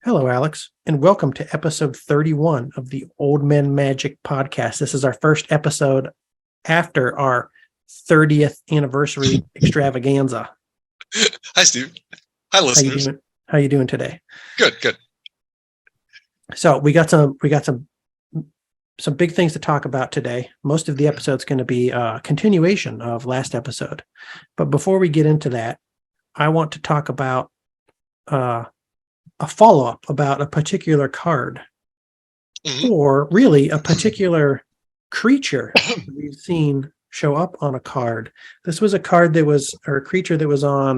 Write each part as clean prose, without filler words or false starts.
Hello, Alex, and welcome to episode 31 of the Old Men Magic podcast. This is our first episode after our 30th anniversary extravaganza. Hi, Steve. Hi, listeners. How you doing today? Good. So we got some big things to talk about today. Most of the episode's going to be a continuation of last episode. But before we get into that, I want to talk about a follow-up about a particular card, or really a particular creature we've seen show up on a card. This was a card or a creature that was on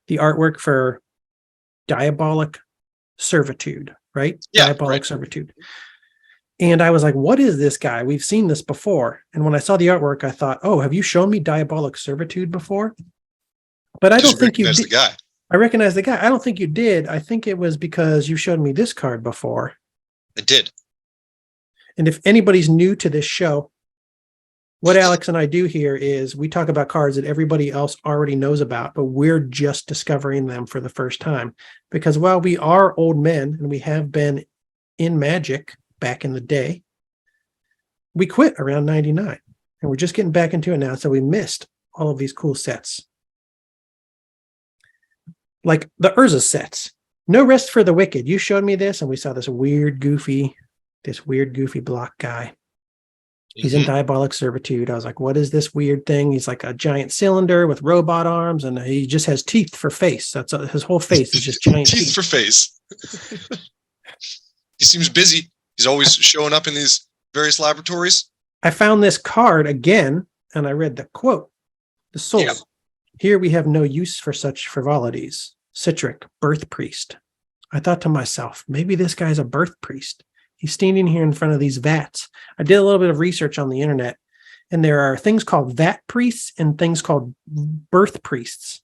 the artwork for Diabolic Servitude, right? Yeah, Diabolic right. Servitude. And I was like, what is this guy? We've seen this before. And when I saw the artwork, I thought, oh, have you shown me Diabolic Servitude before? But I don't think you did. The guy. I recognize the guy. I don't think you did. I think it was because you showed me this card before. I did. And if anybody's new to this show, what Alex and I do here is we talk about cards that everybody else already knows about, but we're just discovering them for the first time. Because while we are old men and we have been in Magic back in the day, we quit around 99. And we're just getting back into it now. So we missed all of these cool sets. Like the Urza sets. No Rest for the Wicked. You showed me this, and we saw this weird, goofy block guy. He's in Diabolic Servitude. I was like, what is this weird thing? He's like a giant cylinder with robot arms, and he just has teeth for face. That's his whole face is just giant teeth for face. He seems busy. He's always showing up in these various laboratories. I found this card again, and I read the quote. The souls. Yeah. Here we have no use for such frivolities. Citric, birth priest. I thought to myself, maybe this guy's a birth priest. He's standing here in front of these vats. I did a little bit of research on the internet, and there are things called vat priests and things called birth priests.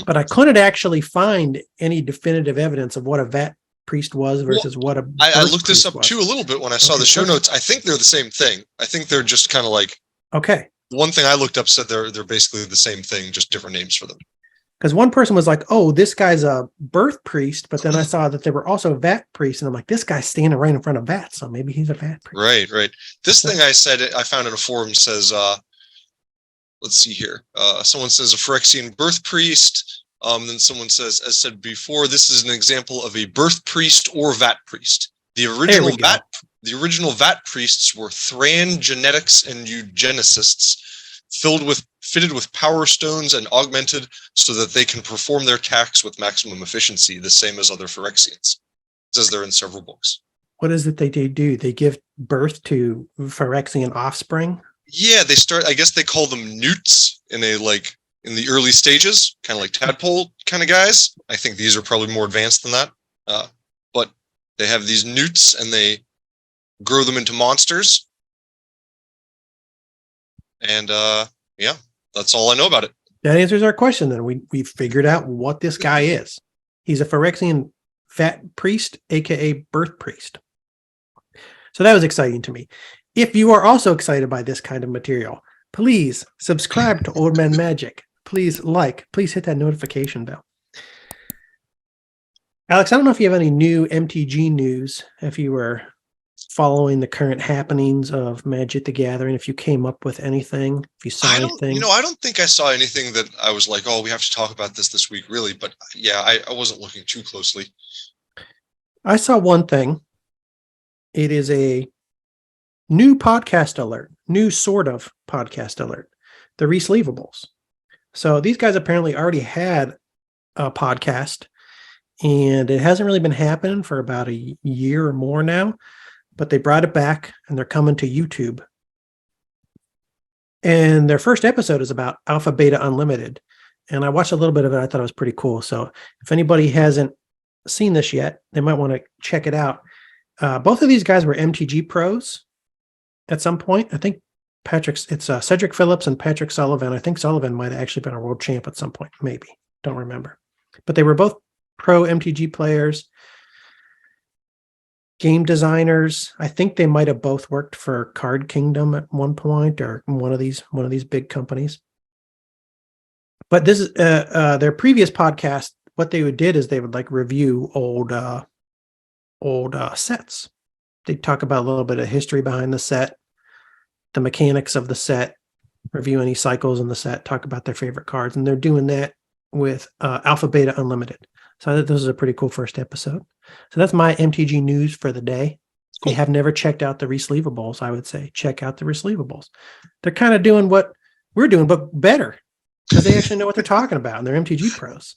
But I couldn't actually find any definitive evidence of what a vat priest was versus what a birth I looked this priest up too a little bit when I saw the show notes. I think they're the same thing. I think they're just kind of like... Okay. One thing I looked up said they're basically the same thing, just different names for them. Because one person was like, oh, this guy's a birth priest, but then I saw that there were also vat priests, and I'm like, this guy's standing right in front of vats, so maybe he's a vat priest. Right. This thing I found in a forum says, let's see here. Someone says a Phyrexian birth priest. Then someone says, as said before, this is an example of a birth priest or vat priest. The original vat priests were Thran genetics and eugenicists, fitted with power stones and augmented so that they can perform their tasks with maximum efficiency, the same as other Phyrexians. It says they're in several books. What is it they do? They give birth to Phyrexian offspring? Yeah, I guess they call them newts in the early stages, kind of like tadpole kind of guys. I think these are probably more advanced than that. But they have these newts and they grow them into monsters. And yeah, that's all I know about it. That answers our question then. We figured out what this guy is. He's a Phyrexian vat priest, aka birth priest. So that was exciting to me. If you are also excited by this kind of material, please subscribe to Old Men Magic. Please hit that notification bell. Alex, I don't know if you have any new MTG news, if you were following the current happenings of Magic the Gathering, if you came up with anything, if you saw anything. I don't think I saw anything that I was like, oh, we have to talk about this week, really. But yeah, I wasn't looking too closely. I saw one thing. It is a new podcast alert, new sort of podcast alert, the Resleevables. So these guys apparently already had a podcast, and it hasn't really been happening for about a year or more now. But they brought it back, and they're coming to YouTube. And their first episode is about Alpha Beta Unlimited. And I watched a little bit of it. I thought it was pretty cool. So if anybody hasn't seen this yet, they might want to check it out. Both of these guys were MTG pros at some point. I think it's Cedric Phillips and Patrick Sullivan. I think Sullivan might have actually been a world champ at some point. Maybe. Don't remember. But they were both pro MTG players. Game designers. I think they might have both worked for Card Kingdom at one point, or one of these big companies. But this is their previous podcast they did is they would like review old sets. They'd talk about a little bit of history behind the set, the mechanics of the set, review any cycles in the set, talk about their favorite cards, and they're doing that with Alpha Beta Unlimited. So I thought this is a pretty cool first episode. So that's my MTG news for the day. If you have never checked out the Resleevables, I would say check out the Resleevables. They're kind of doing what we're doing, but better because they actually know what they're talking about, and they're MTG pros.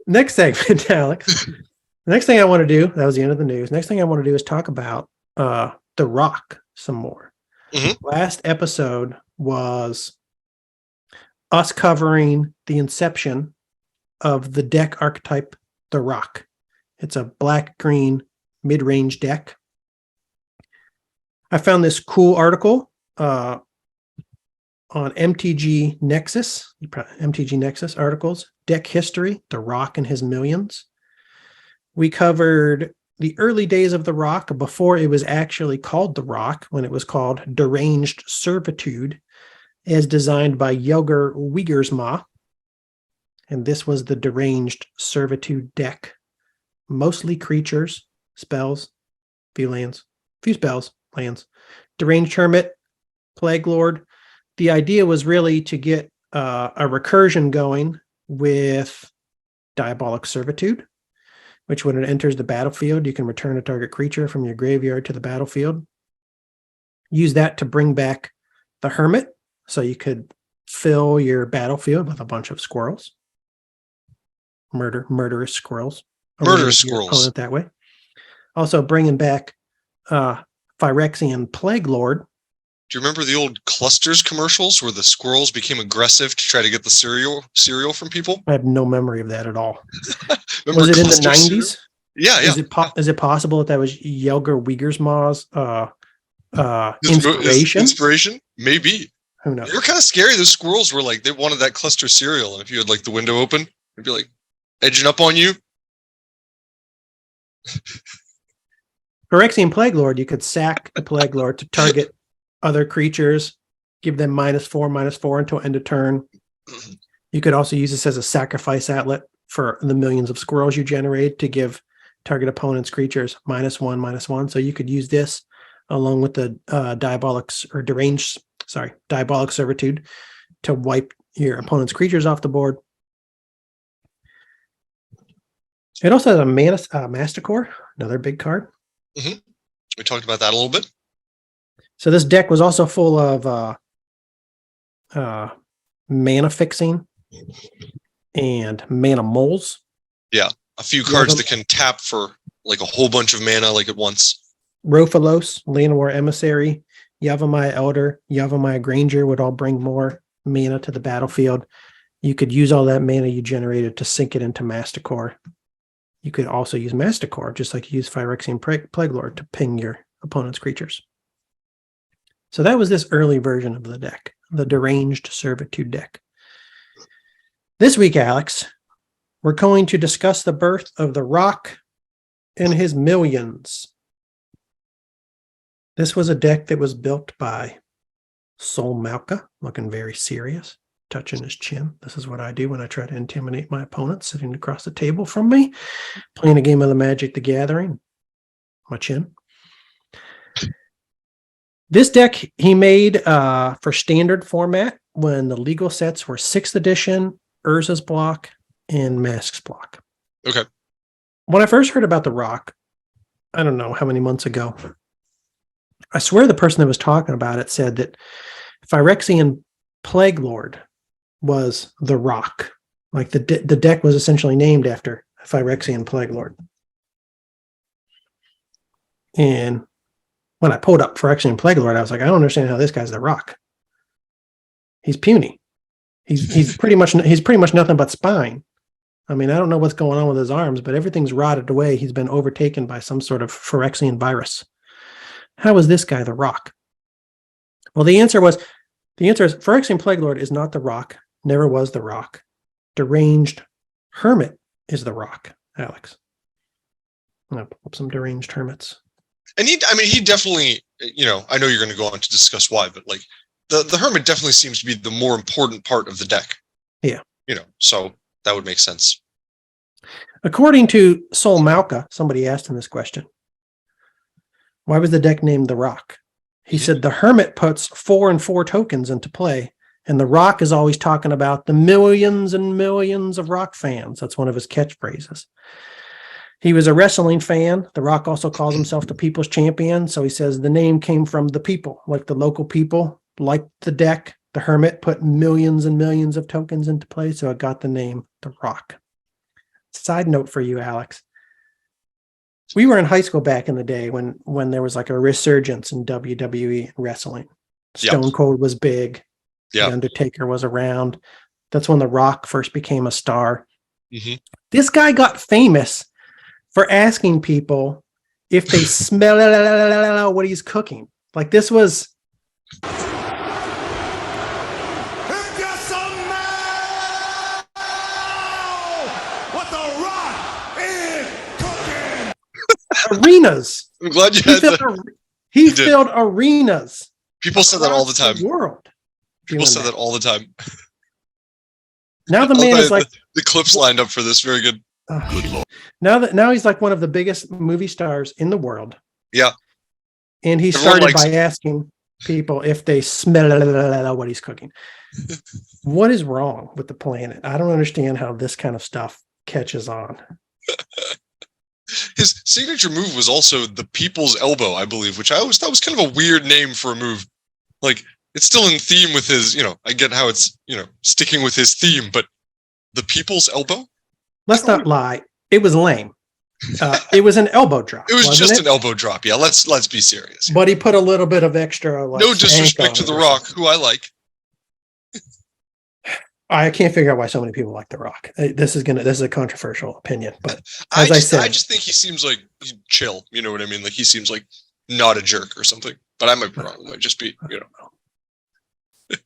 Next segment, Alex. The next thing I want to do, that was the end of the news. Next thing I want to do is talk about The Rock some more. Mm-hmm. Last episode was us covering the inception of the deck archetype, The Rock. It's a black-green mid-range deck. I found this cool article on MTG Nexus, articles, Deck History, The Rock and His Millions. We covered the early days of The Rock before it was actually called The Rock, when it was called Deranged Servitude, as designed by Jelger Wiegersma. And this was the Deranged Servitude deck. Mostly creatures, spells, few spells, lands. Deranged Hermit, Plague Lord. The idea was really to get a recursion going with Diabolic Servitude, which when it enters the battlefield, you can return a target creature from your graveyard to the battlefield. Use that to bring back the Hermit, so you could fill your battlefield with a bunch of squirrels. Murderous squirrels. Murderous squirrels. Opponent that way. Also bringing back Phyrexian Plague Lord. Do you remember the old Clusters commercials where the squirrels became aggressive to try to get the cereal from people? I have no memory of that at all. Was it in the 90s? Yeah. Is it possible that was Jelger Wiegersma's inspiration? Inspiration? Maybe. Who knows? They were kind of scary. Those squirrels were like, they wanted that cluster cereal. And if you had like the window open, it'd be like edging up on you. Phyrexian Plague Lord, you could sack the Plague Lord to target other creatures, give them -4/-4 until end of turn. You could also use this as a sacrifice outlet for the millions of squirrels you generate to give target opponents' creatures -1/-1. So you could use this along with the Diabolic Servitude to wipe your opponent's creatures off the board. It also has a Masticore, another big card. Mm-hmm. We talked about that a little bit. So this deck was also full of mana fixing and mana moles. Yeah, a few cards that can tap for like a whole bunch of mana like at once. Rofalos, Llanowar Emissary, Yavimaya Elder, Yavimaya Granger would all bring more mana to the battlefield. You could use all that mana you generated to sink it into Masticore. You could also use Masticore, just like you use Phyrexian Plague Lord to ping your opponent's creatures. So that was this early version of the deck, the Deranged Servitude deck. This week, Alex, we're going to discuss the birth of The Rock and His Millions. This was a deck that was built by Sol Malka, looking very serious, touching his chin. This is what I do when I try to intimidate my opponent sitting across the table from me, playing a game of the Magic the Gathering. My chin. This deck he made for standard format when the legal sets were 6th edition, Urza's block, and Mask's block. Okay. When I first heard about The Rock, I don't know how many months ago, I swear the person that was talking about it said that Phyrexian Plague Lord was The Rock. Like the deck was essentially named after Phyrexian Plague Lord. And when I pulled up Phyrexian Plague Lord, I was like, I don't understand how this guy's The Rock. He's puny. He's pretty much nothing but spine. I mean, I don't know what's going on with his arms, but everything's rotted away. He's been overtaken by some sort of Phyrexian virus. How is this guy The Rock? Well, the answer is Phyrexian Plague Lord is not The Rock, never was The Rock. Deranged Hermit is The Rock, Alex. I'm going to pull up some Deranged Hermits. And he definitely, I know you're going to go on to discuss why, but like the hermit definitely seems to be the more important part of the deck. Yeah. So that would make sense. According to Sol Malka, somebody asked him this question. Why was the deck named the Rock? He said the hermit puts 4 and 4 tokens into play, and the Rock is always talking about the millions and millions of Rock fans. That's one of his catchphrases. He was a wrestling fan. The Rock also calls himself the people's champion. So he says the name came from the people, like the local people, like the deck. The hermit put millions and millions of tokens into play, so it got the name the Rock. Side note for you, Alex. We were in high school back in the day when there was like a resurgence in WWE wrestling. Stone Cold was big. The Undertaker was around. That's when The Rock first became a star. Mm-hmm. This guy got famous for asking people if they smell what he's cooking. Like this was... arenas. I'm glad you had that. He filled arenas. People said that all the time. World. People said that all the time. Now the man is like the clips lined up for this. Very good. Good Lord. Now he's like one of the biggest movie stars in the world. Yeah. And he started by asking people if they smell what he's cooking. What is wrong with the planet? I don't understand how this kind of stuff catches on. His signature move was also the People's Elbow, I believe, which I always thought was kind of a weird name for a move. Like, it's still in theme with his, I get how it's, sticking with his theme, but the People's Elbow? Let's not lie. It was lame. It was an elbow drop. It was just an elbow drop. Yeah, let's be serious. But he put a little bit of extra. No disrespect to The Rock, who I like. I can't figure out why so many people like The Rock. This is a controversial opinion, but I just think he seems like he's chill. You know what I mean? Like he seems like not a jerk or something. But I might be wrong. It might just be,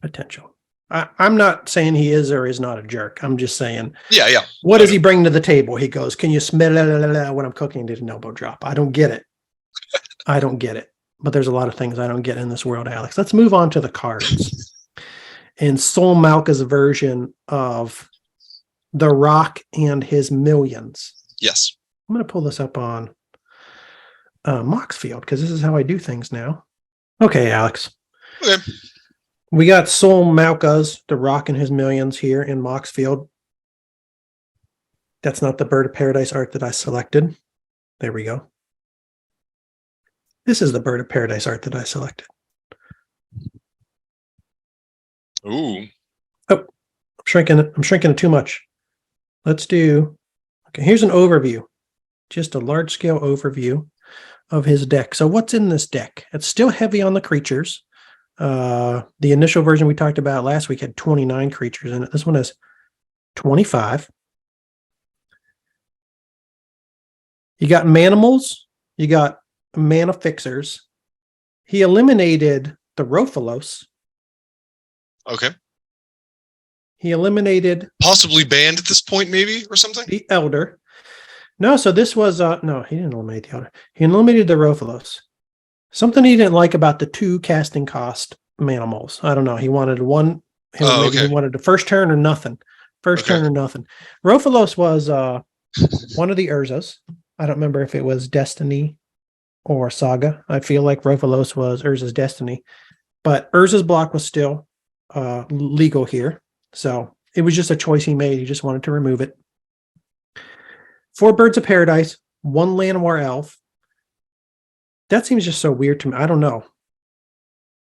potential. I'm not saying he is or is not a jerk. I'm just saying. Yeah. What does he bring to the table? He goes, "Can you smell when I'm cooking?" Did an elbow drop? I don't get it. I don't get it. But there's a lot of things I don't get in this world, Alex. Let's move on to the cards. In Sol Malka's version of The Rock and his millions. Yes. I'm going to pull this up on Moxfield because this is how I do things now. Okay, Alex. Okay. We got Sol Malka's The Rock and his millions here in Moxfield. That's not the Bird of Paradise art that I selected. There we go. This is the Bird of Paradise art that I selected. Ooh. Oh, I'm shrinking it too much. Let's do, okay, here's an overview. Just a large scale overview of his deck. So what's in this deck? It's still heavy on the creatures. The initial version we talked about last week had 29 creatures in it. This one has 25. You got manimals. You got mana fixers. He eliminated the Rofalos. Okay. He eliminated possibly banned at this point, maybe, or something. The Elder. No, so this was no, he didn't eliminate the Elder. He eliminated the Rofalos. Something he didn't like about the 2 casting cost manimals. I don't know. He wanted one. He wanted the first turn or nothing. First turn or nothing. Rofalos was one of the Urzas. I don't remember if it was Destiny or Saga. I feel like Rofalos was Urza's Destiny, but Urza's block was still legal here. So it was just a choice he made. He just wanted to remove it. 4 Birds of Paradise, 1 Llanowar Elf. That seems just so weird to me. I don't know.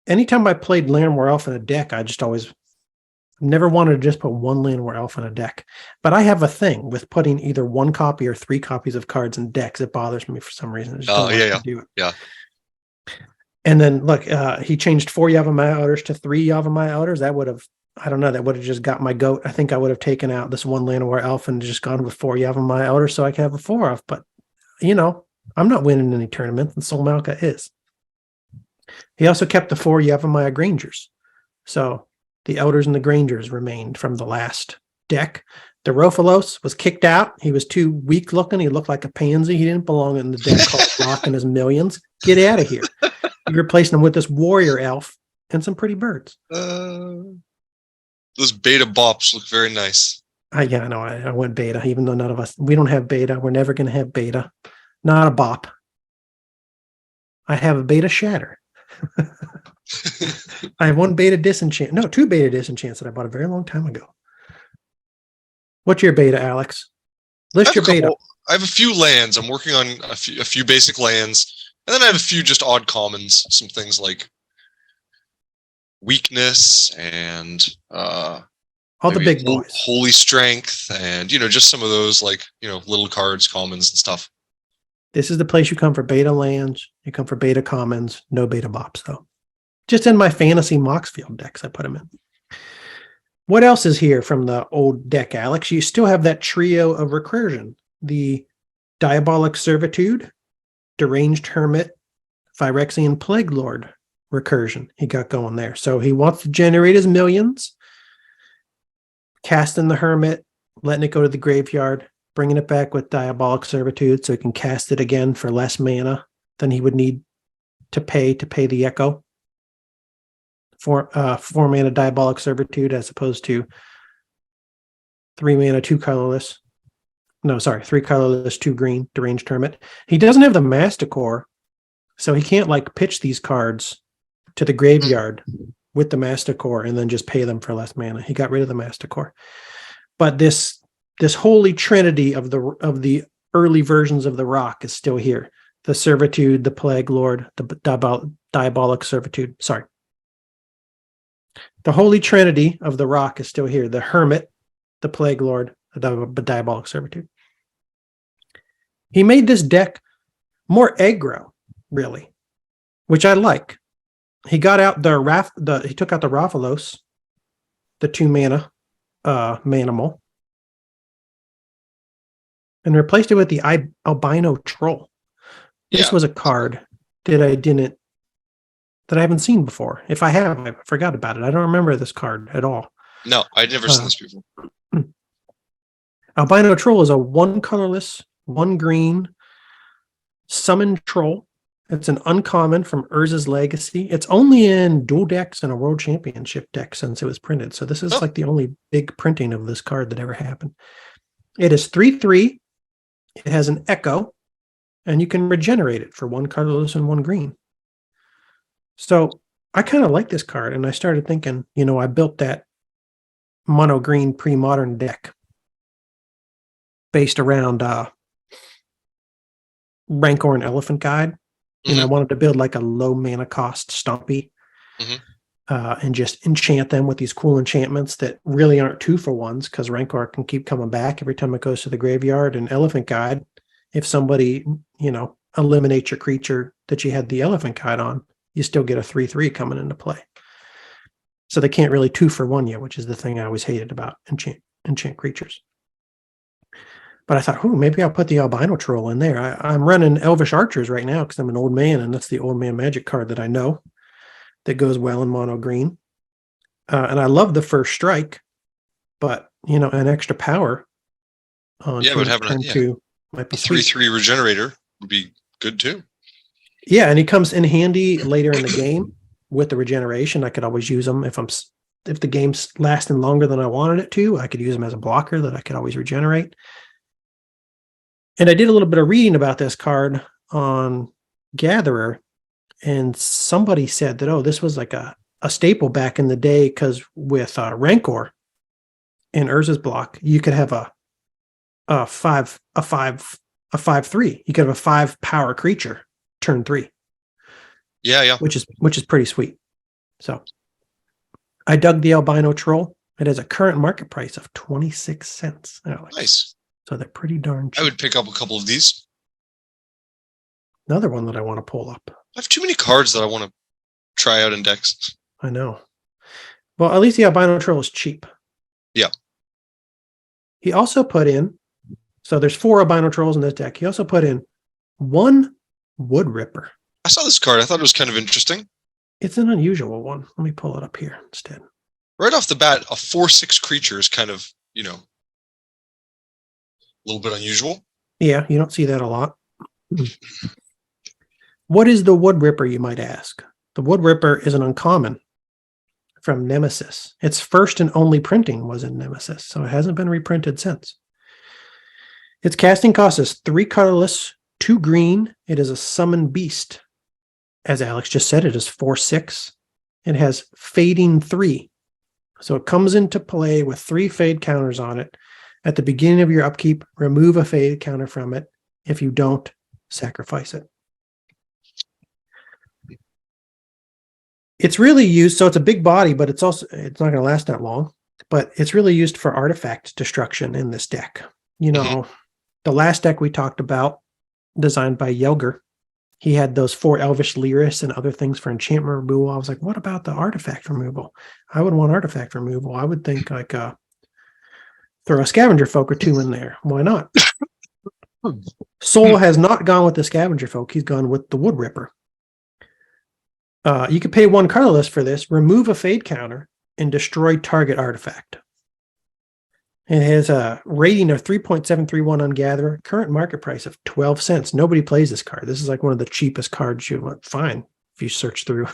Anytime I played Llanowar Elf in a deck, I just always never wanted to just put 1 Llanowar Elf in a deck. But I have a thing with putting either 1 copy or 3 copies of cards in decks. It bothers me for some reason. I just don't like to do it. Yeah. And then look, he changed 4 Yavimaya Elders to 3 Yavimaya Elders. That would have, I don't know, that would have just got my goat. I think I would have taken out this 1 Llanowar Elf and just gone with 4 Yavimaya Elders so I could have a 4 off. But, I'm not winning any tournaments, and Sol Malka is. He also kept the 4 Yavimaya Grangers. So the Elders and the Grangers remained from the last deck. The Rofalos was kicked out. He was too weak looking. He looked like a pansy. He didn't belong in the deck called Rock and his Millions. Get out of here. You're replacing him with this warrior elf and some pretty birds. Those beta bops look very nice. Yeah, I know. I went beta, even though none of us, we don't have beta. We're never going to have beta. Not a bop. I have a beta shatter. I have one beta disenchant. No, two beta disenchants that I bought a very long time ago. What's your beta, Alex? List your beta. I have a few lands. I'm working on a few basic lands, and then I have a few just odd commons. Some things like weakness and all the big boys. Holy strength, and just some of those like little cards, commons, and stuff. This is the place you come for beta lands. You come for beta commons. No beta bops though. Just in my fantasy Moxfield decks, I put them in. What else is here from the old deck, Alex? You still have that trio of recursion. The Diabolic Servitude, Deranged Hermit, Phyrexian Plague Lord recursion he got going there. So he wants to generate his millions, casting the Hermit, letting it go to the graveyard, bringing it back with Diabolic Servitude so he can cast it again for less mana than he would need to pay the Echo. 4 mana Diabolic Servitude as opposed to 3 mana, 2 colorless. No, sorry, 3 colorless, 2 green, Deranged Hermit. He doesn't have the Master Core, so he can't like pitch these cards to the graveyard with the Master Core and then just pay them for less mana. He got rid of the Master Core. But this holy trinity of the early versions of the Rock is still here. The Servitude, the Plague Lord, the Diabolic Servitude. Sorry. The holy trinity of the Rock is still here. The Hermit, the Plague Lord, the Diabolic Servitude. He made this deck more aggro, really, which I like. He got out he took out the Rathalos, the 2 mana Manimal, and replaced it with the Albino Troll. This was a card that I haven't seen before. If I have, I forgot about it. I don't remember this card at all. No, I'd never seen this before. Albino Troll is a 1 colorless, 1 green summon troll. It's an uncommon from Urza's Legacy. It's only in dual decks and a World Championship deck since it was printed. So this is like the only big printing of this card that ever happened. It is 3/3. It has an Echo, and you can regenerate it for 1 colorless and 1 green. So I kind of like this card, and I started thinking, I built that mono green pre-modern deck based around Rancor and Elephant Guide. And I wanted to build like a low mana cost Stompy and just enchant them with these cool enchantments that really aren't 2-for-1s because Rancor can keep coming back every time it goes to the graveyard. And Elephant Guide, if somebody, eliminates your creature that you had the Elephant Guide on, you still get a 3/3 coming into play. So they can't really 2-for-1 you, which is the thing I always hated about enchant creatures. But I thought, maybe I'll put the Albino Troll in there. I'm running Elvish Archers right now because I'm an old man, and that's the old man magic card that I know that goes well in mono green. And I love the first strike, but, an extra power on turn 2 might be 3/3 regenerator would be good too. Yeah, and he comes in handy later in the game with the regeneration. I could always use him if the game's lasting longer than I wanted it to. I could use him as a blocker that I could always regenerate. And I did a little bit of reading about this card on Gatherer, and somebody said that, this was like a staple back in the day because with Rancor in Urza's block, you could have a 5/3. You could have a 5 power creature turn 3. Yeah. Which is pretty sweet. So I dug the Albino Troll. It has a current market price of 26 cents. Nice. So they're pretty darn cheap. I would pick up a couple of these. Another one that I want to pull up. I have too many cards that I want to try out in decks. I know. Well, at least the Albino Troll is cheap. Yeah. He also put in, so there's 4 Albino Trolls in this deck. He also put in 1 Wood Ripper. I saw this card. I thought it was kind of interesting. It's an unusual one. Let me pull it up here instead. Right off the bat, a 4/6 creature is kind of, a little bit unusual. Yeah, you don't see that a lot. What is the Wood Ripper, you might ask? The Wood Ripper is an uncommon from Nemesis. Its first and only printing was in Nemesis, so it hasn't been reprinted since. Its casting cost is 3 colorless, 2 green. It is a summon beast. As Alex just said, it is 4/6. It has fading 3. So it comes into play with 3 fade counters on it. At the beginning of your upkeep, remove a fade counter from it. If you don't, sacrifice it. It's really used, so it's a big body, but it's not going to last that long. But it's really used for artifact destruction in this deck. You know, the last deck we talked about, designed by Yelger, he had those 4 Elvish Lyris and other things for enchantment removal. I was like, what about the artifact removal? I would want artifact removal. I would think like throw a Scavenger Folk or 2 in there. Why not? Sol has not gone with the Scavenger Folk. He's gone with the Wood Ripper. You could pay 1 colorless for this, remove a fade counter, and destroy target artifact. It has a rating of 3.731 on Gatherer, current market price of 12 cents. Nobody plays this card. This is like one of the cheapest cards you want. Fine, if you search through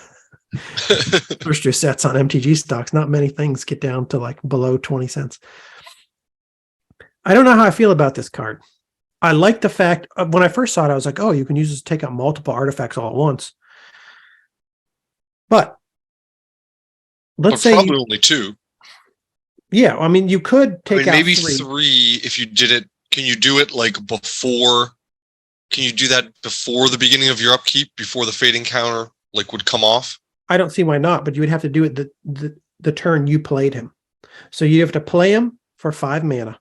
sets on MTG stocks, not many things get down to like below 20 cents. I don't know how I feel about this card. I like the fact, when I first saw it, I was like, oh, you can use this to take out multiple artifacts all at once. But let's say probably only 2. Yeah, I mean, you could take out maybe 3. 3 if you did it. Can you do it like before? Can you do that before the beginning of your upkeep, before the fading counter like would come off? I don't see why not, but you would have to do it the turn you played him. So you have to play him for 5 mana,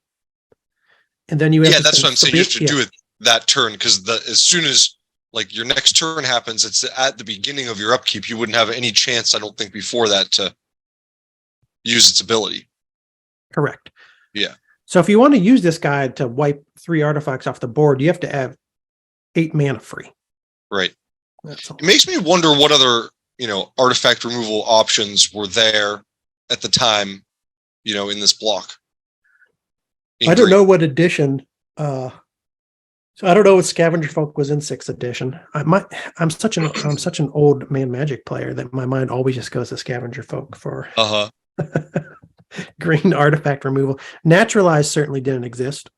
and then you have that's what I'm saying. You have to do it that turn, because as soon as like your next turn happens, it's at the beginning of your upkeep. You wouldn't have any chance, I don't think, before that to use its ability. Correct. Yeah. So if you want to use this guy to wipe 3 artifacts off the board, you have to have 8 mana free. Right. That's all. It makes me wonder what other, artifact removal options were there at the time, in this block. I don't know what edition. So I don't know what Scavenger Folk was in 6th edition. I'm such an old man Magic player that my mind always just goes to Scavenger Folk for green artifact removal. Naturalized certainly didn't exist.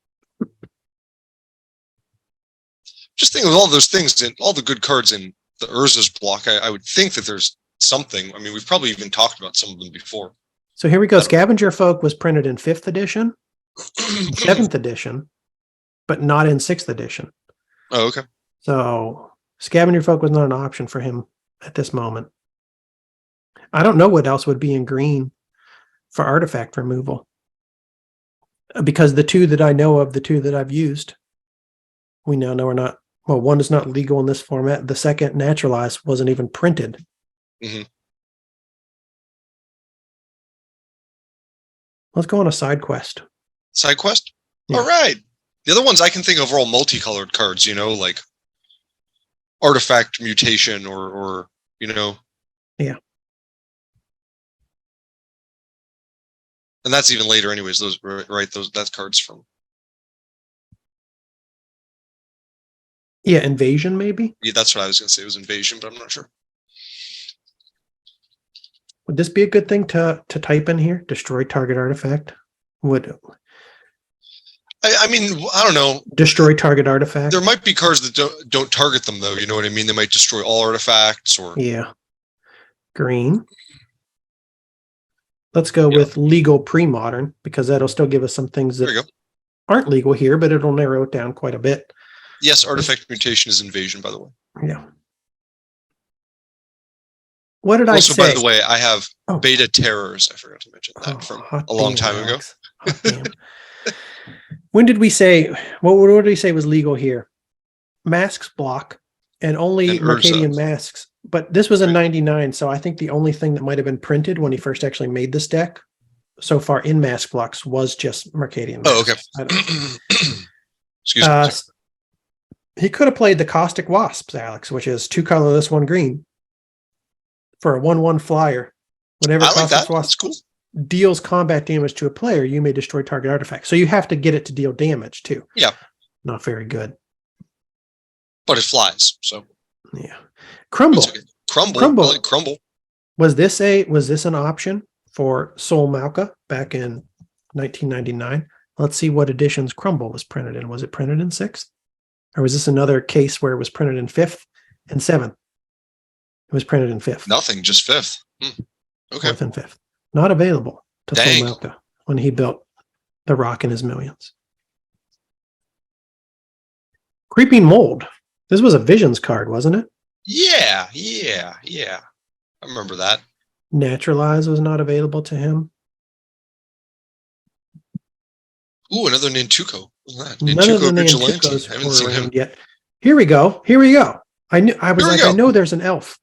Just think of all those things and all the good cards in the Urza's block. I would think that there's something. I mean, we've probably even talked about some of them before. So here we go. Scavenger Folk was printed in 5th edition, 7th edition, but not in 6th edition. Oh, okay. So Scavenger Folk was not an option for him at this moment. I don't know what else would be in green for artifact removal, because the 2 that I know of, the 2 that I've used, we now know are not. Well, 1 is not legal in this format. The second, naturalized, wasn't even printed. Mm-hmm. Let's go on a side quest. Side quest? Yeah. All right. The other ones I can think of are all multicolored cards, like artifact mutation or. Yeah. And that's even later anyways, that's cards from. Yeah, Invasion maybe? Yeah, that's what I was going to say. It was Invasion, but I'm not sure. Would this be a good thing to type in here? Destroy target artifact? I mean, I don't know. Destroy target artifact? There might be cards that don't target them, though. You know what I mean? They might destroy all artifacts or. Yeah. Green. Let's go with legal pre-modern, because that'll still give us some things that aren't legal here, but it'll narrow it down quite a bit. Yes, artifact mutation is Invasion, by the way. Yeah. What did I say? Also, by the way, I have Beta Terrors. I forgot to mention that from a long time ago. When did we say, what did we say was legal here? Masks block and only Mercadian masks. But this was in 99, so I think the only thing that might have been printed when he first actually made this deck so far in mask blocks was just Mercadian masks. Oh, okay. Excuse me. He could have played the Caustic Wasps, Alex, which is 2 colorless, 1 green for a 1/1 flyer. Whenever I like Caustic that. Wasp That's cool. deals combat damage to a player, you may destroy target artifact. So you have to get it to deal damage too. Yeah. Not very good. But it flies, so. Yeah. Crumble. Crumble. I like Crumble. Was this an option for Sol Malka back in 1999? Let's see what editions Crumble was printed in. Was it printed in 6th? Or was this another case where it was printed in 5th and 7th? It was printed in 5th. Nothing, just 5th. Okay. 4th and 5th. Not available to Sol Dang. Malka when he built The Rock and His Millions. Creeping Mold. This was a Visions card, wasn't it? Yeah. I remember that. Naturalize was not available to him. Ooh, another Nantuko. What's that? None of the Nantuko Vigilante. Nantukos I haven't were seen him. around yet. Here we go. I was Here we like, go. I know there's an elf.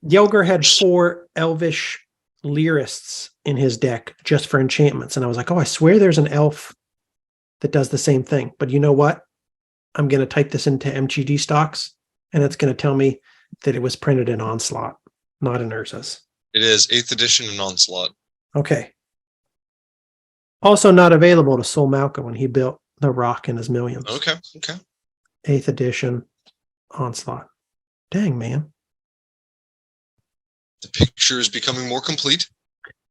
Yelger had 4 elvish lyrists in his deck just for enchantments. And I was like, oh, I swear there's an elf that does the same thing. But you know what? I'm going to type this into MGD stocks, and it's going to tell me that it was printed in Onslaught, not in Urza's. It is 8th edition and Onslaught. Okay. Also not available to Sol Malka when he built The Rock and His Millions. Okay. 8th edition Onslaught. Dang, man. The picture is becoming more complete.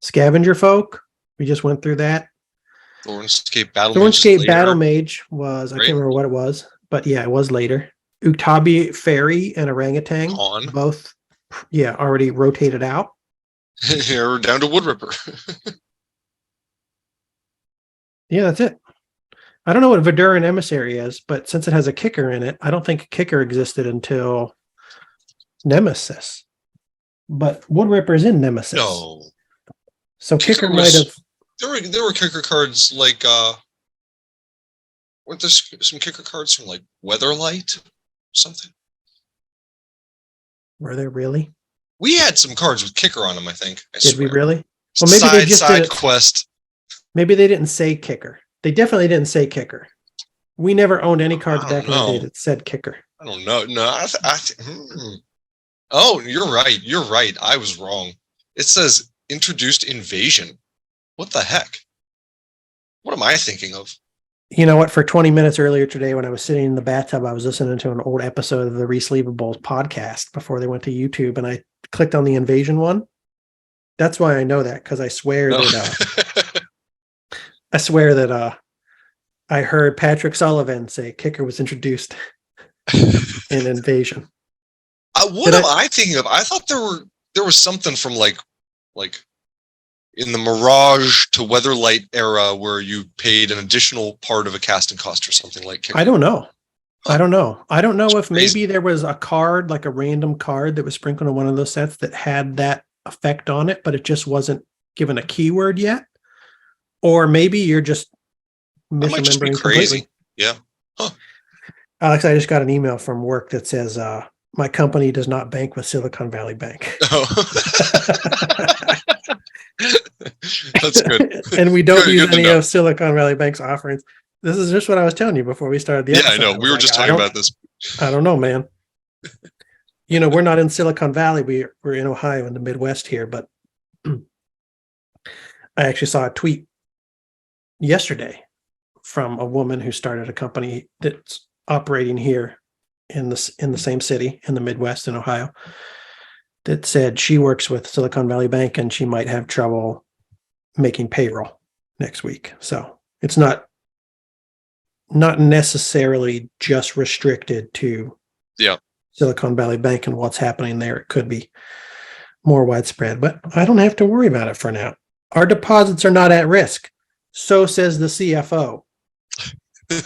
Scavenger Folk. We just went through that. Thornscape Battle Thornscape Mage. Battle Mage was, I can't remember what it was, but yeah, it was later. Uktabi Fairy and Orangutan. On. Both, already rotated out. Here we're down to Woodripper. Yeah, that's it. I don't know what Verduran Emissary is, but since it has a kicker in it, I don't think a kicker existed until Nemesis. But Woodripper's in Nemesis. No. So kicker might have. There were kicker cards like weren't there some kicker cards from like Weatherlight or something? Were there really? We had some cards with kicker on them, I think. Did we really? Well, maybe they just side did quest. Maybe they didn't say kicker. They definitely didn't say kicker. We never owned any cards back in the day that said kicker. I don't know. No, Oh, you're right. You're right. I was wrong. It says introduced invasion. What the heck? What am I thinking of? You know what? For 20 minutes earlier today, when I was sitting in the bathtub, I was listening to an old episode of the Resleevables podcast before they went to YouTube, and I clicked on the invasion one. That's why I know that, because I swear that I heard Patrick Sullivan say kicker was introduced in invasion. What am I thinking of? I thought there was something from like in the Mirage to Weatherlight era where you paid an additional part of a casting cost or something like kicker. I don't know. I don't know if maybe there was a card, like a random card that was sprinkled on one of those sets that had that effect on it, but it just wasn't given a keyword yet. Or maybe you're just misremembering completely. Yeah. Huh. Alex, I just got an email from work that says, my company does not bank with Silicon Valley Bank. Oh. That's good. And we don't use any of Silicon Valley Bank's offerings. This is just what I was telling you before we started the episode. Yeah, I know. We were just talking about this. I don't know, man. We're not in Silicon Valley. We're in Ohio in the Midwest here, but I actually saw a tweet yesterday from a woman who started a company that's operating here in the same city in the Midwest in Ohio, that said she works with Silicon Valley Bank and she might have trouble making payroll next week. So it's not necessarily just restricted to Silicon Valley Bank and what's happening there. It could be more widespread, but I don't have to worry about it for now. Our deposits are not at risk. So says the CFO.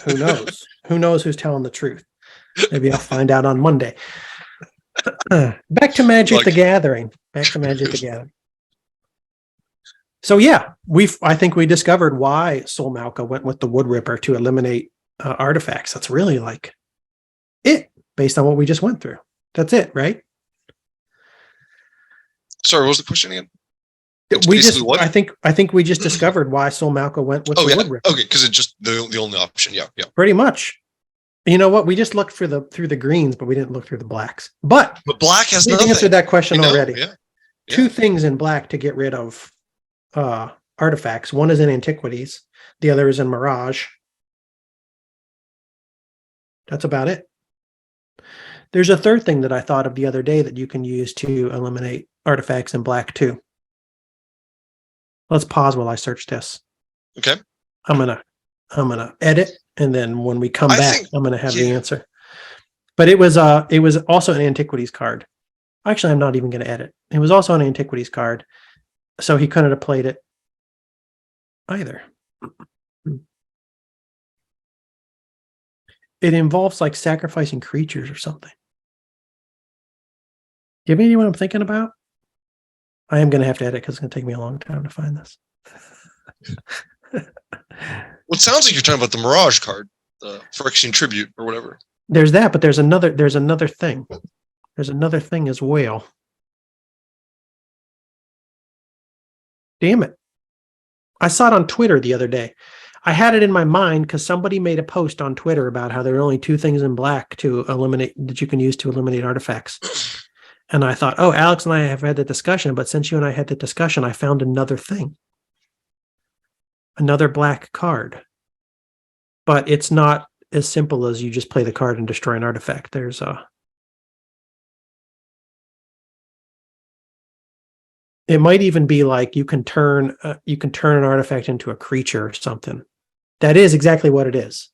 Who knows? Who knows who's telling the truth? Maybe I'll find out on Monday. Back to Magic the Gathering. So yeah, I think we discovered why Sol Malka went with the Woodripper to eliminate artifacts. That's really like it, based on what we just went through. That's it, right? Sorry, what was the question again? I think we just discovered why Sol Malka went with the Woodripper. Okay, because it's just the only option. Yeah. Pretty much. You know what? We just looked through the greens, but we didn't look through the blacks. But black has we nothing. answered that question already. Yeah. 2 things in black to get rid of artifacts. One is in Antiquities. The other is in Mirage. That's about it. There's a third thing that I thought of the other day that you can use to eliminate artifacts in black too. Let's pause while I search this. Okay. I'm gonna edit, and then when we come back, I'm gonna have the answer. But it was also an antiquities card. Actually, I'm not even gonna edit. It was also an antiquities card, so he couldn't have played it either. It involves like sacrificing creatures or something. Do you have any idea what I'm thinking about? I am going to have to edit because it's going to take me a long time to find this. Well, it sounds like you're talking about the Mirage card, the Phyrexian Tribute or whatever. There's that, but there's another thing. There's another thing as well. Damn it. I saw it on Twitter the other day. I had it in my mind because somebody made a post on Twitter about how there are only 2 things in black that you can use to eliminate artifacts. And I thought, oh, Alex and I have had the discussion, but since you and I had the discussion, I found another thing. Another black card. But it's not as simple as you just play the card and destroy an artifact. There's it might even be like you can turn an artifact into a creature or something. That is exactly what it is.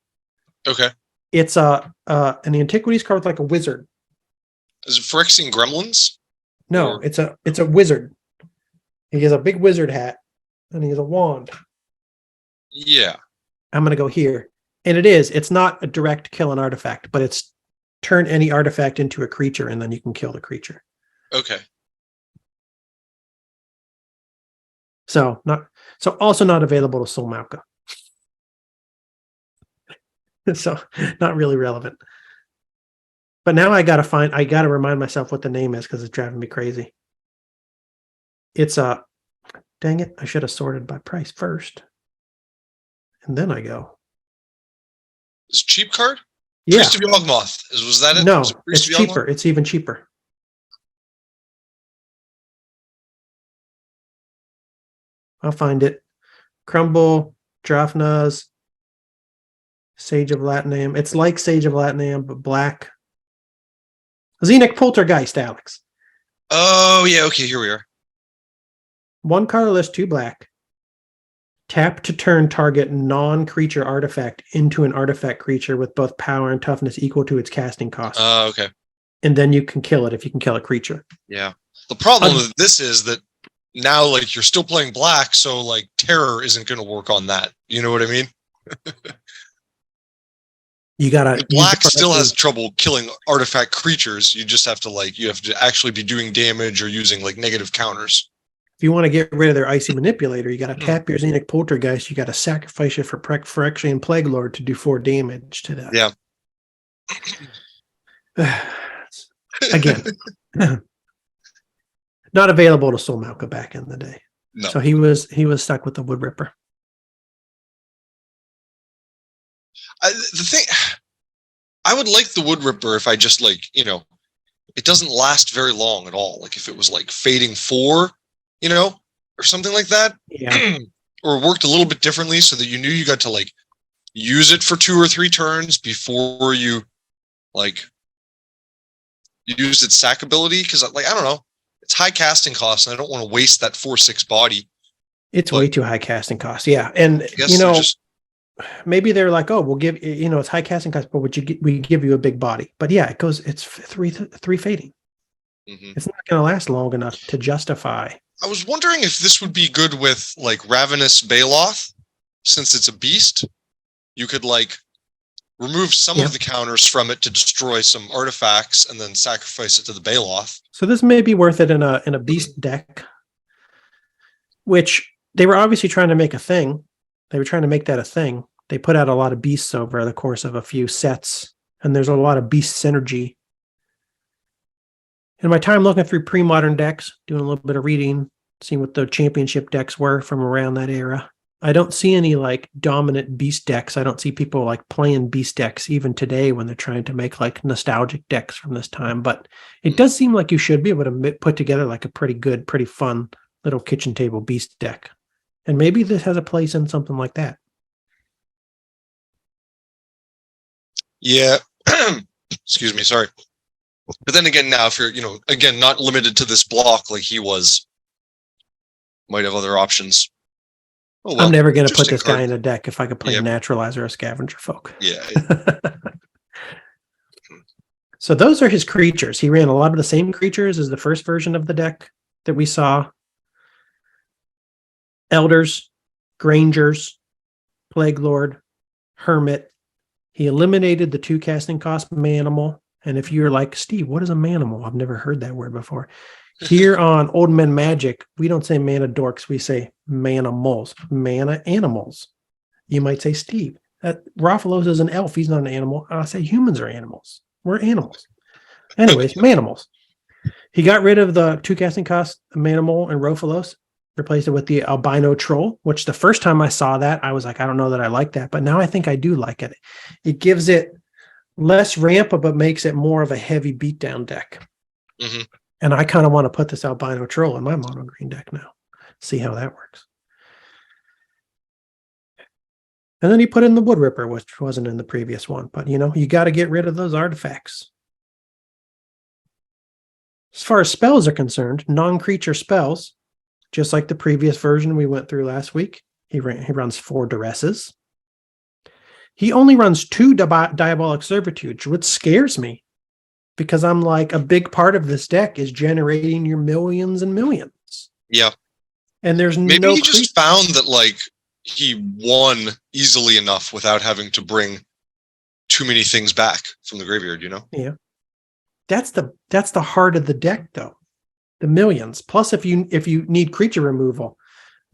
Okay. It's an antiquities card with like a wizard. Is it Phyrexian Gremlins? No, Or... it's a wizard. He has a big wizard hat and he has a wand. Yeah. I'm gonna go here. And it's not a direct kill an artifact, but it's turn any artifact into a creature and then you can kill the creature. Okay. So also not available to Sol Malka. So not really relevant. But now I gotta remind myself what the name is because it's driving me crazy. It's dang it, I should have sorted by price first. And then I go. Is cheap card? Yeah. Priest of Yawgmoth. Was that it? No, Priest it's cheaper. It's even cheaper. I'll find it. Crumble, Drafnaz, Sage of Latinam. It's like Sage of Latinam, but black. Xenic Poltergeist, Alex. Oh, yeah. Okay, here we are. 1 colorless, 2 black. Tap to turn target non-creature artifact into an artifact creature with both power and toughness equal to its casting cost. Oh, okay. And then you can kill it if you can kill a creature. Yeah. The problem with this is that now, like, you're still playing black, so, like, terror isn't going to work on that. You know what I mean? You gotta. Black still has trouble killing artifact creatures. You just have to, you have to actually be doing damage or using, negative counters. If you want to get rid of their icy manipulator, you got to tap your Xenic Poltergeist. You got to sacrifice it for Phyrexian Plague Lord to do 4 damage to that. Yeah. Again, not available to Sol Malka back in the day. No. So he was stuck with the Wood Ripper. The thing, I would like the Wood Ripper if I just it doesn't last very long at all. Like if it was fading 4. Or something like that. Yeah. Or worked a little bit differently so that you knew you got to use it for 2 or 3 turns before you use its sack ability. Because I don't know, it's high casting cost and I don't want to waste that 4/6 body. It's way too high casting cost. Yeah. And maybe they're like, oh, we'll give it's high casting cost, but we give you a big body. But yeah, it's 3 fading. Mm-hmm. It's not going to last long enough to justify. I was wondering if this would be good with Ravenous Baloth, since it's a beast. You could remove some of the counters from it to destroy some artifacts, and then sacrifice it to the Baloth. So this may be worth it in a beast deck, which they were obviously trying to make a thing. They were trying to make that a thing. They put out a lot of beasts over the course of a few sets, and there's a lot of beast synergy. In my time looking through pre-modern decks, doing a little bit of reading, seeing what the championship decks were from around that era, I don't see any dominant beast decks. I don't see people playing beast decks even today when they're trying to make nostalgic decks from this time. But it does seem like you should be able to put together a pretty good, pretty fun little kitchen table beast deck. And maybe this has a place in something like that. Yeah. Excuse me. Sorry. But then again, now if you're, again, not limited to this block like he was, might have other options. Oh, well, I'm never going to put interesting this guy card. in a deck if I could play Yeah. Naturalizer or Scavenger Folk. Yeah. So those are his creatures. He ran a lot of the same creatures as the first version of the deck that we saw. Elders, Grangers, Plague Lord, Hermit. He eliminated the 2 casting cost Manimal. And if you're like, Steve, what is a Manimal? I've never heard that word before. Here on Old Men Magic, we don't say mana dorks. We say mana moles, mana animals. You might say, Steve, Raphalos is an elf. He's not an animal. I say humans are animals. We're animals. Anyways, manimals. He got rid of the 2 casting cost Manimal and Raphalos, replaced it with the albino troll, which the first time I saw that, I was like, I don't know that I like that. But now I think I do like it. It gives it less ramp, but makes it more of a heavy beatdown deck. Mm-hmm. And I kind of want to put this albino troll in my mono green deck now. See how that works. And then he put in the Wood Ripper, which wasn't in the previous one. But, you got to get rid of those artifacts. As far as spells are concerned, non-creature spells, just like the previous version we went through last week, he runs 4 Duresses. He only runs 2 Diabolic Servitude, which scares me. Because I'm like, a big part of this deck is generating your millions and millions. Yeah. And there's maybe no he just found that he won easily enough without having to bring too many things back from the graveyard, Yeah. That's the heart of the deck, though. The millions. Plus, if you need creature removal,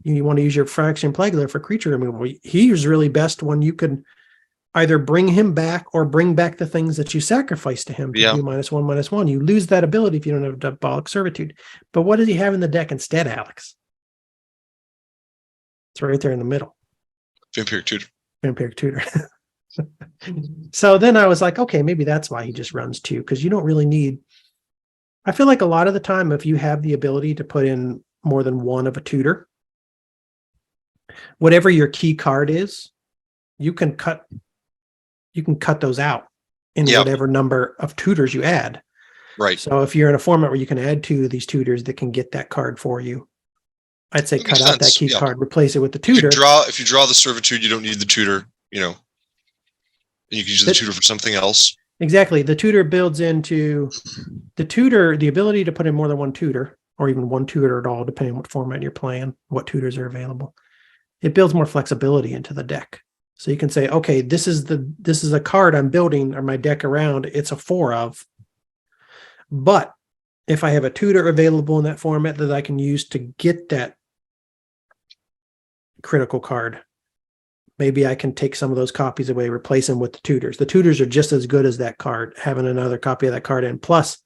you want to use your Phyrexian Plagueler for creature removal. He's really best when you can either bring him back or bring back the things that you sacrifice to him to do -1/-1. You lose that ability if you don't have Diabolic Servitude. But what does he have in the deck instead, Alex? It's right there in the middle. Vampiric Tutor. So then I was like, okay, maybe that's why he just runs 2, because you don't really need. I feel like a lot of the time, if you have the ability to put in more than one of a tutor, whatever your key card is, you can cut those out in whatever number of tutors you add. Right. So if you're in a format where you can add 2 of these tutors that can get that card for you, I'd say cut out that key card, replace it with the tutor. If you draw the servitude, you don't need the tutor, you can use the tutor for something else. Exactly. The tutor builds into the ability to put in more than 1 tutor, or even 1 tutor at all, depending on what format you're playing, what tutors are available. It builds more flexibility into the deck. So you can say, okay, this is a card I'm building or my deck around. It's a 4 of. But if I have a tutor available in that format that I can use to get that critical card, maybe I can take some of those copies away, replace them with the tutors. The tutors are just as good as that card, having another copy of that card in. Plus,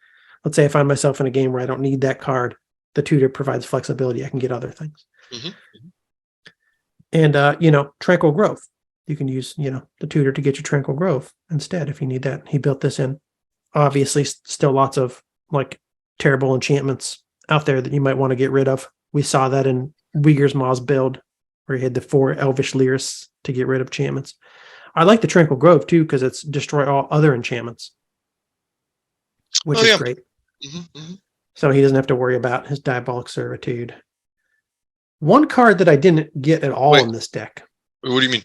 let's say I find myself in a game where I don't need that card. The tutor provides flexibility. I can get other things. Mm-hmm. And, Tranquil Grove. You can use, the tutor to get your Tranquil Grove instead if you need that. He built this in. Obviously, still lots of terrible enchantments out there that you might want to get rid of. We saw that in Uyghur's Maw's build, where he had the 4 Elvish Lyris to get rid of enchantments. I like the Tranquil Grove too, because it's destroy all other enchantments, which is great. Mm-hmm, mm-hmm. So he doesn't have to worry about his Diabolic Servitude. One card that I didn't get at all in this deck. What do you mean?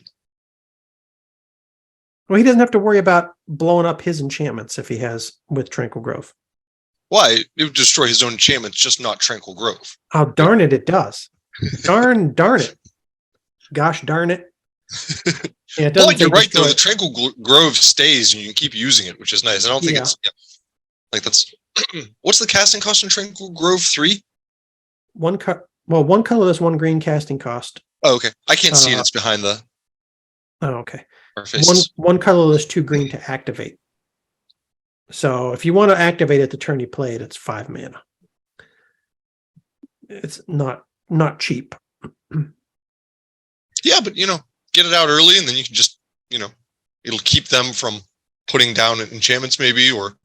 Well, he doesn't have to worry about blowing up his enchantments if he has with Tranquil Grove. Why? It would destroy his own enchantments, just not Tranquil Grove. Oh, darn it does. Darn it. Gosh darn it. Yeah, But you're right, though. The Tranquil Grove stays and you can keep using it, which is nice. I don't think it's that's. What's the casting cost in Tranquil Grove? 3? One colorless, 1 green casting cost. Oh, okay. I can't see it. It's behind the. Oh, okay. Our faces. One colorless, 2 green to activate. So if you want to activate it the turn you play it, it's 5 mana. It's not cheap. Yeah, but get it out early, and then you can just it'll keep them from putting down enchantments, maybe, or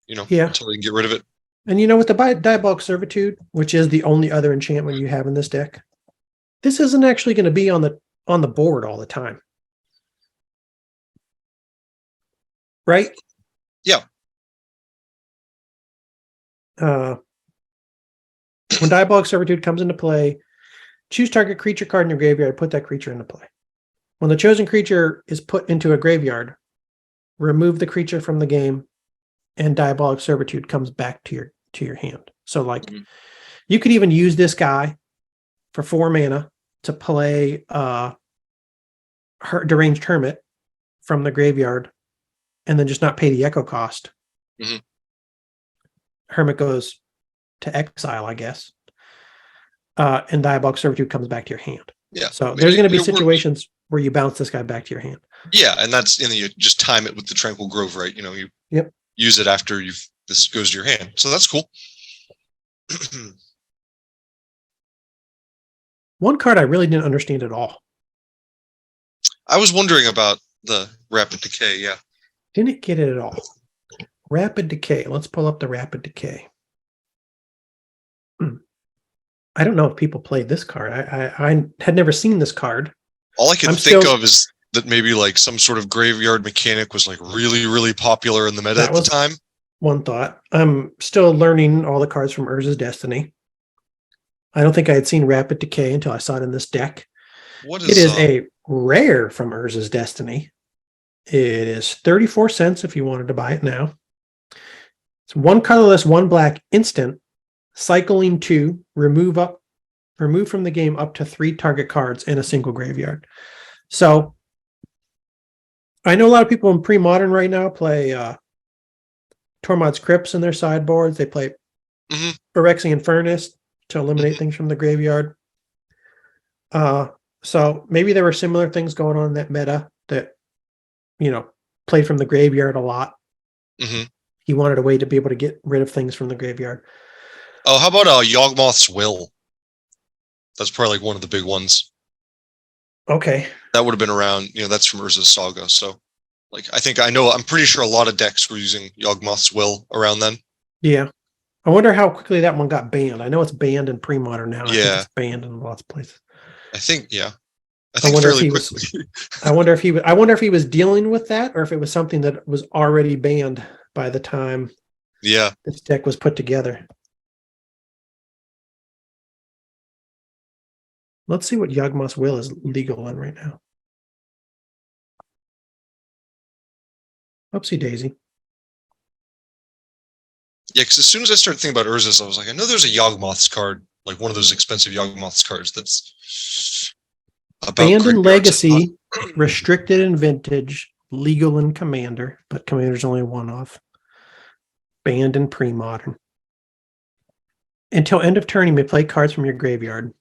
until they can get rid of it. And with the Diabolic Servitude, which is the only other enchantment you have in this deck, this isn't actually going to be on the board all the time. Right? Yeah. when Diabolic Servitude comes into play, choose target creature card in your graveyard, put that creature into play. When the chosen creature is put into a graveyard, remove the creature from the game, and Diabolic Servitude comes back to your hand. So like you could even use this guy for 4 mana to play Deranged Hermit from the graveyard and then just not pay the echo cost. Hermit goes to exile, I guess. And Diabolic Servitude comes back to your hand. Yeah. So there's going to be situations where you bounce this guy back to your hand. Yeah, and you just time it with the Tranquil Grove, right? You use it after this goes to your hand. So that's cool. One card I really didn't understand at all. I was wondering about the Rapid Decay, yeah. Didn't get it at all. Rapid Decay. Let's pull up the Rapid Decay. I don't know if people played this card. I had never seen this card. All I can think of is that maybe like some sort of graveyard mechanic was like really, really popular in the meta at the time. One thought. I'm still learning all the cards from Urza's Destiny. I don't think I had seen Rapid Decay until I saw it in this deck. It is a rare from Urza's Destiny. It is 34 cents if you wanted to buy it now. It's 1 colorless, 1 black instant. Cycling 2, remove from the game up to 3 target cards in a single graveyard. So I know a lot of people in pre-modern right now play Tormod's Crypts in their sideboards. They play Phyrexian Furnace to eliminate things from the graveyard. So maybe there were similar things going on in that meta that, played from the graveyard a lot. He wanted a way to be able to get rid of things from the graveyard. Oh, how about Yawgmoth's Will? That's probably like one of the big ones. Okay. That would have been around, that's from Urza's Saga. So, I'm pretty sure a lot of decks were using Yawgmoth's Will around then. Yeah. I wonder how quickly that one got banned. I know it's banned in pre-modern now. Yeah. I think it's banned in lots of places. I think fairly quickly. I wonder if he was dealing with that or if it was something that was already banned by the time this deck was put together. Let's see what Yawgmoth's Will is legal on right now. Oopsie daisy. Yeah, because as soon as I started thinking about Urza's, I was like, I know there's a Yawgmoth's card, like one of those expensive Yawgmoth's cards that's about banned in Legacy, restricted in Vintage, legal in Commander, but Commander's only one off. Banned in pre-modern. Until end of turn, you may play cards from your graveyard.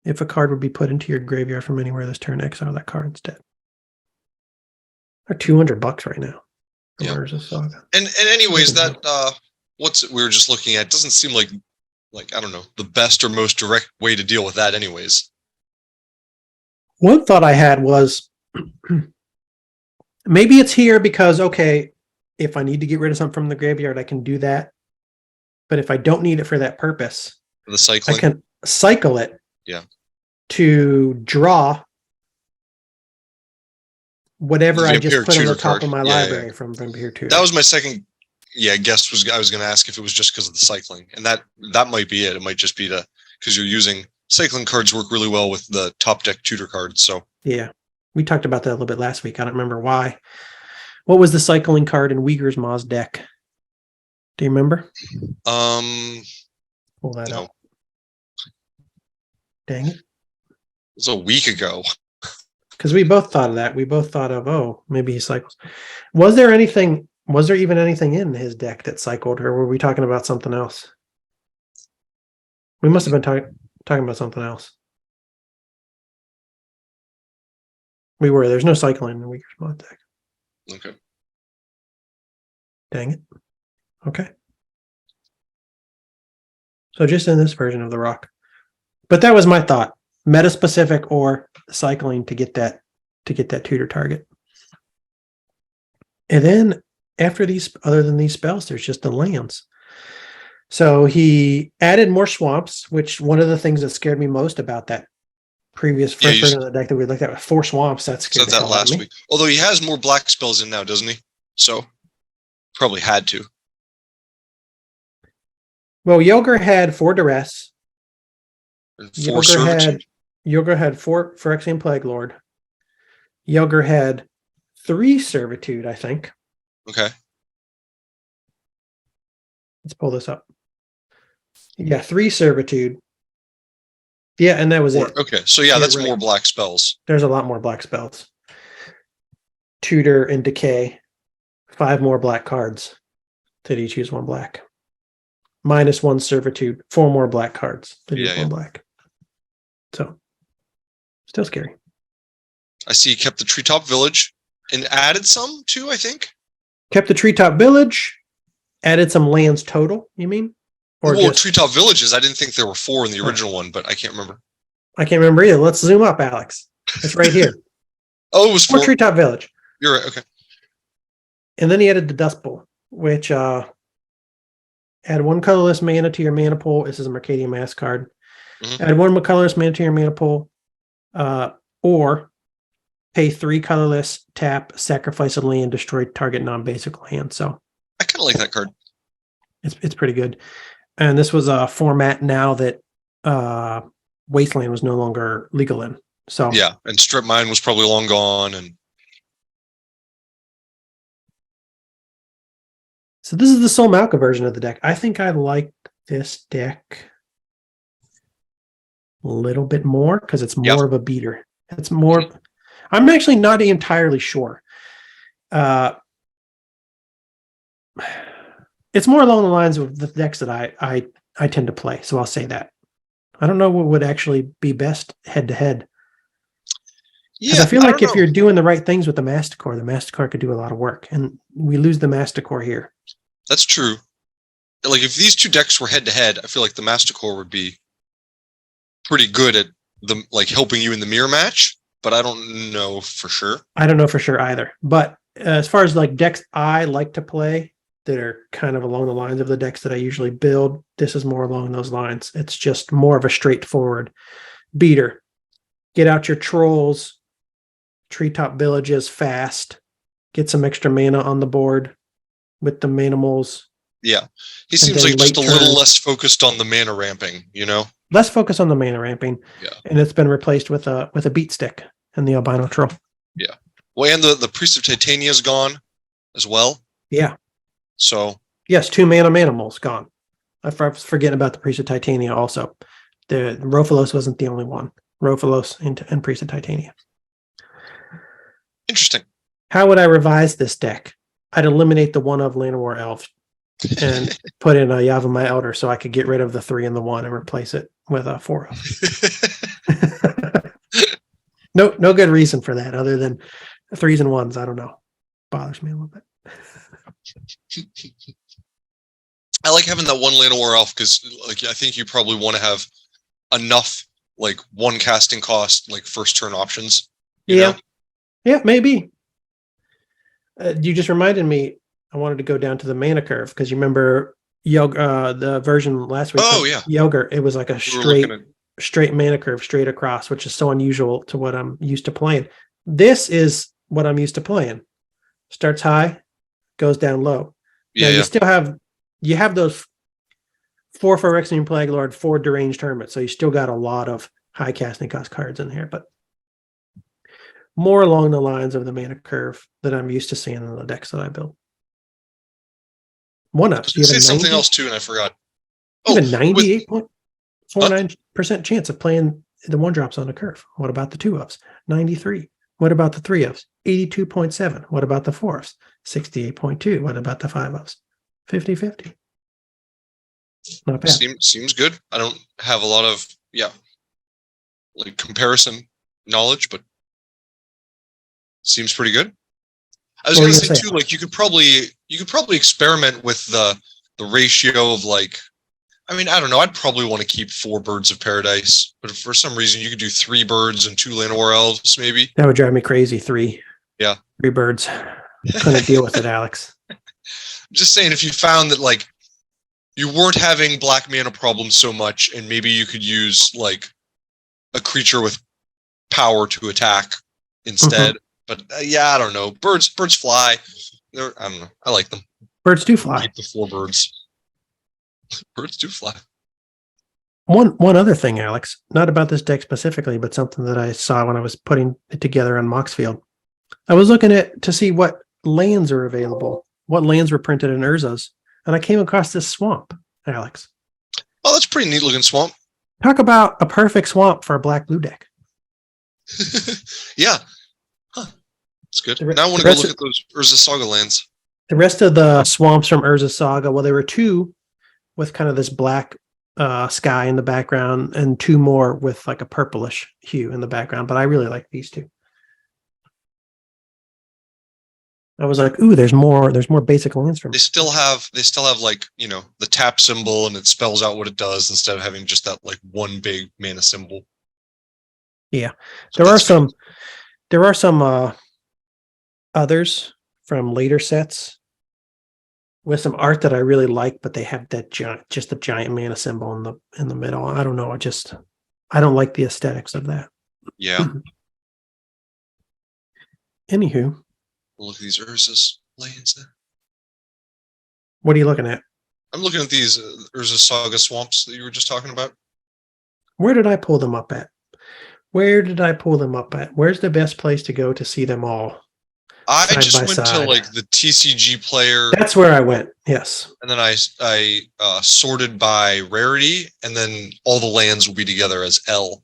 If a card would be put into your graveyard from anywhere this turn, exile that card instead. They're $200 right now. Yeah. And anyways, that we were just looking at doesn't seem like I don't know, the best or most direct way to deal with that anyways. One thought I had was maybe it's here because, okay, if I need to get rid of something from the graveyard, I can do that. But if I don't need it for that purpose, for the cycling, I can cycle it to draw whatever I just put on the top of my library from here to. That was my second guess. I was going to ask if it was just because of the cycling, and that might be it. It might just be because you're using cycling cards work really well with the top deck tutor cards. So yeah, we talked about that a little bit last week. I don't remember why. What was the cycling card in Uyghur's Ma's deck? Do you remember? Pull that up. Dang it. It was a week ago. Because we both thought of that. We both thought of, maybe he cycles. Was there even anything in his deck that cycled, or were we talking about something else? We must have been talking about something else. We were. There's no cycling in the Uyghur's Mod deck. Okay. Dang it. Okay. So just in this version of the rock. But that was my thought. Meta specific or cycling to get that tutor target. And then after these, other than these spells, there's just the lands. So he added more swamps, which one of the things that scared me most about that previous first version of the deck that we looked at with 4 swamps, that scared that last week. Although he has more black spells in now, doesn't he? So probably had to. Well, Yogurt had 4 duress. And 4 servitude. Yogurt had 4 Phyrexian Plague Lord. Yogurt had 3 servitude, I think. Okay. Let's pull this up. Yeah, 3 servitude. Yeah, and that was it. Okay, so yeah, You're that's right. more black spells. There's a lot more black spells. Tutor and Decay. 5 more black cards. Did you choose 1 black? -1 servitude. 4 more black cards. Did you 1 black? So, still scary. I see you kept the Treetop Village and added some too, I think. Kept the Treetop Village. Added some lands total, you mean? Or well, Treetop Villages. I didn't think there were 4 in the original one, but I can't remember. I can't remember either. Let's zoom up, Alex. It's right here. Oh, it was 4 Treetop Village. You're right. Okay. And then he added the Dust Bowl, which add 1 colorless mana to your mana pool. This is a Mercadian Mask card. Mm-hmm. Add 1 colorless mana to your mana pool, or pay 3 colorless, tap, sacrifice a land, destroy target non-basic land. So I kind of like that card. It's pretty good. And this was a format now that Wasteland was no longer legal in. So yeah, and Strip Mine was probably long gone. And so this is the Sol Malka version of the deck. I think I like this deck a little bit more because it's more of a beater. It's more. I'm actually not entirely sure. It's more along the lines of the decks that I tend to play. So I'll say that. I don't know what would actually be best head to head. Yeah, I feel like if you're doing the right things with the Mastercore could do a lot of work, and we lose the Mastercore here. That's true. Like if these 2 decks were head to head, I feel like the Mastercore would be pretty good at the helping you in the mirror match. But I don't know for sure. I don't know for sure either. But as far as decks I like to play that are kind of along the lines of the decks that I usually build, this is more along those lines. It's just more of a straightforward beater. Get out your trolls. Treetop Villages fast. Get some extra mana on the board with the Manimals. Yeah. He seems like just a little less focused on the mana ramping, you know? Less focus on the mana ramping. Yeah. And it's been replaced with a beat stick and the albino troll. Yeah. Well, and the Priest of Titania is gone as well. Yeah. So. Yes, 2 mana Manimals gone. I was forgetting about the Priest of Titania also. The Rofalos wasn't the only one. Rofalos and Priest of Titania. Interesting. How would I revise this deck? I'd eliminate the 1 of Llanowar Elf and put in a Yavimaya Elder so I could get rid of the 3 and the 1 and replace it with a 4 of. No good reason for that other than 3s and 1s. I don't know. Bothers me a little bit. I like having that 1 Llanowar Elf because I think you probably want to have enough 1 casting cost first turn options. You know? Yeah, maybe. You just reminded me. I wanted to go down to the mana curve because you remember the version last week. Oh yeah, Yogurt. It was like a straight mana curve, straight across, which is so unusual to what I'm used to playing. This is what I'm used to playing. Starts high, goes down low. Yeah, now, you still have those 4 Phyrexian Plague Lord, 4 Deranged Hermit, so you still got a lot of high casting cost cards in here, but more along the lines of the mana curve that I'm used to seeing in the decks that I build. 1-ups. You say something else too, and I forgot. You have a 98.49% chance of playing the 1-drops on the curve. What about the 2-ups? 93. What about the 3-ups? 82.7. What about the 4-ups? 68.2. What about the 5-ups? 50-50. Not bad. Seems good. I don't have a lot of comparison knowledge, but seems pretty good. I was going to say too, you could probably experiment with the ratio of I don't know. I'd probably want to keep 4 Birds of Paradise, but if for some reason you could do 3 birds and 2 Llanowar Elves, maybe. That would drive me crazy. 3. Yeah. 3 birds. Couldn't deal with it, Alex. I'm just saying, if you found that you weren't having black mana problems so much, and maybe you could use a creature with power to attack instead. Mm-hmm. But I don't know. Birds fly. I don't know. I like them. Birds do fly. I like the 4 birds. Birds do fly. One other thing, Alex, not about this deck specifically, but something that I saw when I was putting it together on Moxfield. I was looking at to see what lands are available, what lands were printed in Urza's, and I came across this swamp, Alex. Oh, that's a pretty neat looking swamp. Talk about a perfect swamp for a black-blue deck. Yeah. Huh. That's good. The Now I want to go look at those Urza Saga lands. The rest of the swamps from Urza Saga, well, there were two with kind of this black sky in the background and two more with like a purplish hue in the background, but I really like these two. I was like, ooh, there's more basic lands from. They still have like, the tap symbol, and it spells out what it does instead of having just that like one big mana symbol. Yeah. So There are some others from later sets with some art that I really like, but they have that just a giant mana symbol in the middle. I don't know. I don't like the aesthetics of that. Yeah. Anywho, Look at these Urza's lands there. what are you looking at? I'm looking at these Urza Saga swamps that you were just talking about. Where did I pull them up at? Where's the best place to go to see them all? I Side just by went to side. like the TCG player, That's where I went. Yes. and then I sorted by rarity, and then all the lands will be together as L.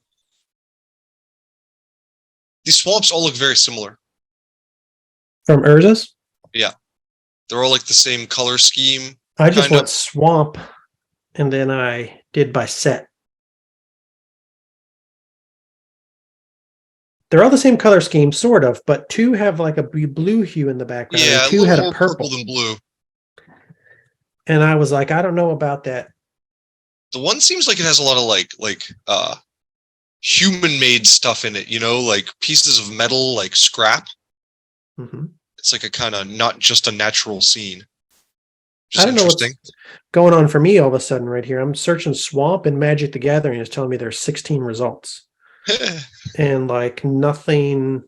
These swamps all look very similar. From Urza's? Yeah. They're all like the same color scheme. I just kind went of. swamp, and then I did by set. They're all the same color scheme, sort of, but two have like a blue hue in the background, Yeah, and a two little had more a purple. than blue. And I was like, I don't know about that. The one seems like it has a lot of like human-made stuff in it, like pieces of metal, like scrap. Mm-hmm. It's like a kind of not just a natural scene. I don't know what's going on for me all of a sudden right here. I'm searching swamp, and Magic the Gathering is telling me there's 16 results. And like nothing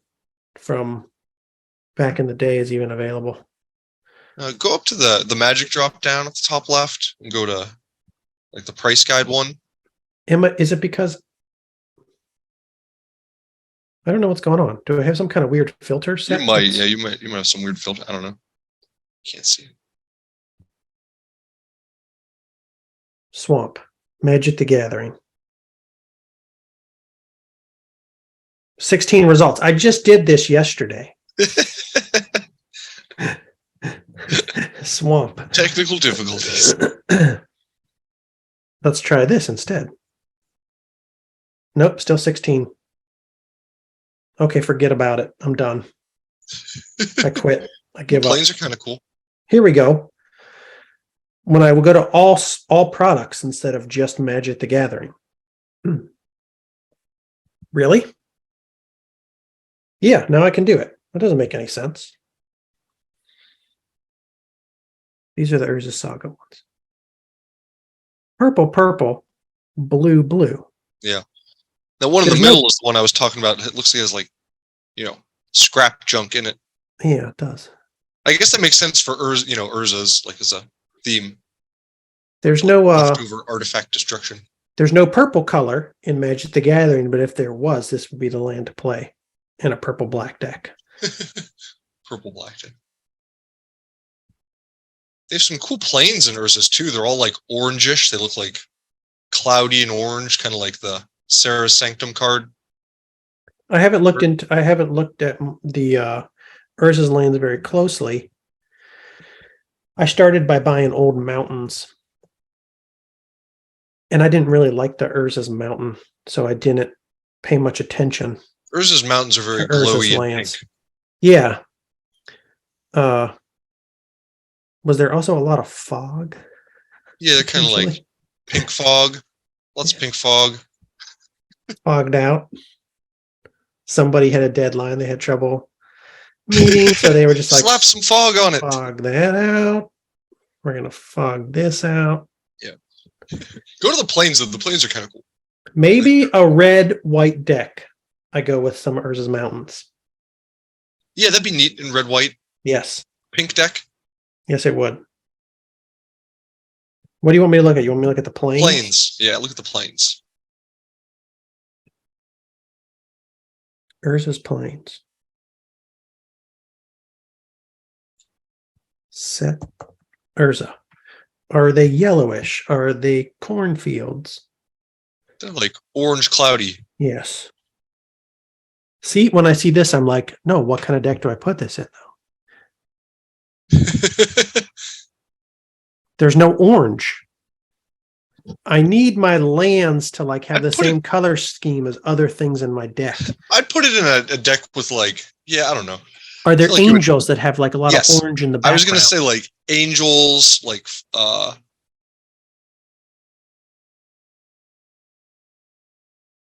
from back in the day is even available. Go up to the magic drop down at the top left and go to like the price guide one. Is it because I don't know what's going on? Do I have some kind of weird filter set? You might have some weird filter. I don't know. Can't see it. Swamp. Magic the Gathering. 16 results. I just did this yesterday. Swamp. Technical difficulties. Let's try this instead. Nope, still 16. Okay, forget about it. I'm done. I quit. I give up. Planes are kind of cool. Here we go. When I will go to all products instead of just Magic the Gathering. Really? Yeah, now I can do it. That doesn't make any sense. These are the Urza Saga ones. Purple, purple, blue, blue. Yeah. Now one in the middle is the one I was talking about. It looks like it has like, scrap junk in it. Yeah, it does. I guess that makes sense for Urza's like as a theme. There's no leftover artifact destruction. There's no purple color in Magic the Gathering, but if there was, this would be the land to play in a purple black deck. Purple black deck. They have some cool planes in Urza's too. They're all like orangish. They look like cloudy and orange, kind of like the Sarah's Sanctum card. I haven't looked at the Urza's lands very closely. I started by buying Old Mountains, and I didn't really like the Urza's Mountain, so I didn't pay much attention. Urza's mountains are very glowy and lands. pink. Yeah. Was there also a lot of fog? Yeah, they're kind of like pink fog. Lots of pink fog. Fogged out. Somebody had a deadline. They had trouble meeting, so they were just like, slap some fog on it. Fog that out. We're going to fog this out. Yeah. Go to the plains, though. The plains are kind of cool. Maybe a red-white deck. I go with some of Urza's Mountains. Yeah, that'd be neat in red-white. Yes. Pink deck. Yes, it would. What do you want me to look at? You want me to look at the planes? Planes. Yeah, look at the planes. Urza's planes. Set Urza. Are they yellowish? Are they cornfields? They're like orange cloudy. Yes. See, when I see this, I'm like, no, what kind of deck do I put this in, though? There's no orange. I need my lands to like have the same color scheme as other things in my deck. I'd put it in a deck with like, I don't know. Are there angels that have like a lot of orange in the background? I was going to say like angels, like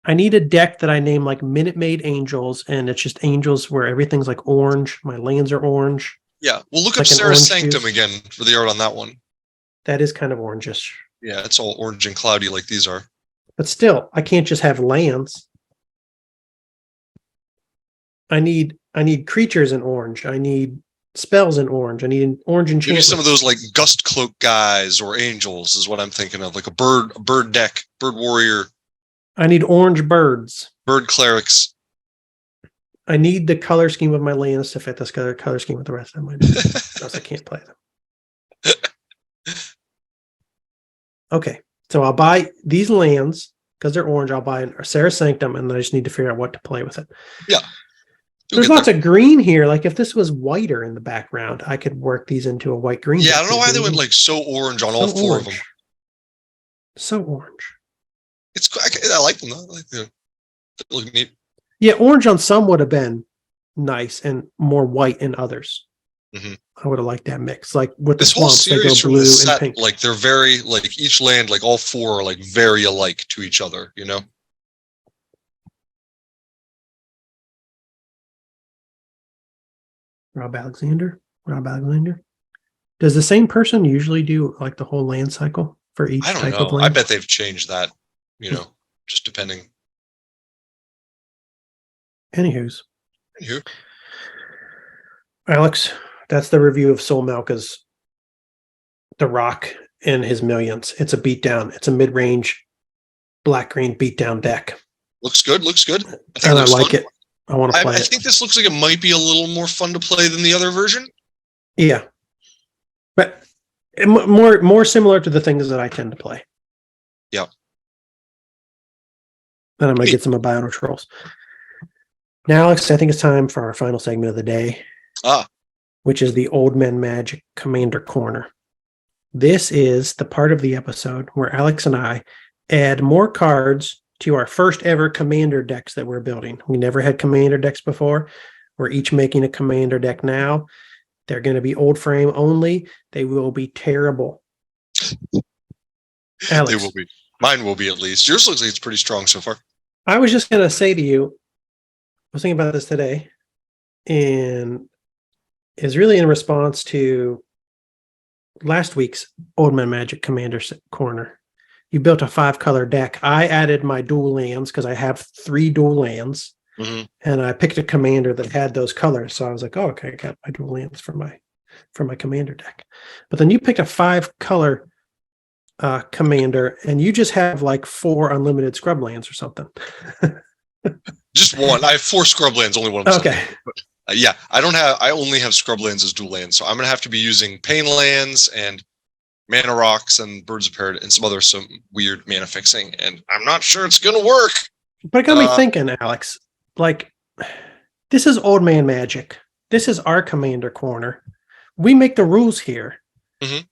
I need a deck that I name like Minute Maid Angels, and it's just angels where everything's like orange. My lands are orange. Yeah, we'll look up Sarah Sanctum again for the art on that one. That is kind of orangish. Yeah, it's all orange and cloudy like these are. But still, I can't just have lands. I need creatures in orange. I need spells in orange. I need an orange enchantment. Maybe some of those like gust cloak guys or angels is what I'm thinking of, like a bird deck, bird warrior. I need orange birds. Bird clerics. I need the color scheme of my lands to fit this color scheme with the rest of my deck. Else I can't play them. Okay, so I'll buy these lands because they're orange. I'll buy a Sarah Sanctum, and then I just need to figure out what to play with it. Yeah. There's lots of green here. Like if this was whiter in the background, I could work these into a white-green. Yeah, I don't know why they went like so orange on all four of them. So orange. I like them though. I like they look neat. Yeah, orange on some would have been nice and more white in others. Mm-hmm. I would have liked that mix. Like with this whole series from this set, and pink. Like they're very like each land, like all four are like very alike to each other, you know? Rob Alexander. Does the same person usually do like the whole land cycle for each type of land? I bet they've changed that, you know, just depending. Anywho. Alex, that's the review of Sol Malka's The Rock and his Millions. It's a beatdown. It's a mid-range black-green beatdown deck. Looks good. I like it. I want to play it. I think this looks like it might be a little more fun to play than the other version. Yeah. But more similar to the things that I tend to play. Yeah. Then I'm going to get some Albino Trolls. Now, Alex, I think it's time for our final segment of the day. Which is the Old Man Magic Commander Corner. This is the part of the episode where Alex and I add more cards to our first ever commander decks that we're building. We never had commander decks before. We're each making a commander deck now. They're going to be old frame only. They will be terrible. Alex, they will be. Mine will be at least. Yours looks like it's pretty strong so far. I was just going to say to you, I was thinking about this today, and is really in response to last week's Old Man Magic Commander Corner. You built a 5-color deck. I added my dual lands because I have 3 dual lands, and I picked a commander that had those colors. So I was like, "Oh, okay, I got my dual lands for my commander deck." But then you picked a 5-color commander, and you just have like 4 unlimited scrub lands or something. Just one. I have 4 scrub lands. Only one. Okay. Yeah, I only have scrub lands as dual lands, so I'm gonna have to be using pain lands and mana rocks and birds of paradise and some weird mana fixing, and I'm not sure it's gonna work. But it got me thinking, Alex. Like, this is Old Man Magic. This is our commander corner. We make the rules here. Mm-hmm.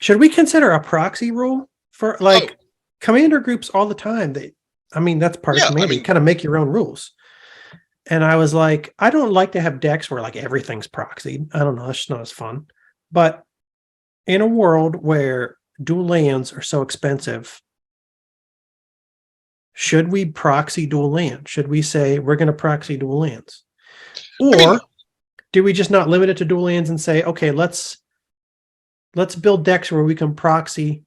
Should we consider a proxy rule for commander groups all the time? That's part of commander. You kind of make your own rules. And I was like, I don't like to have decks where like everything's proxied. I don't know. It's just not as fun. But in a world where dual lands are so expensive, should we proxy dual lands? Should we say we're going to proxy dual lands? Or do we just not limit it to dual lands and say, okay, let's build decks where we can proxy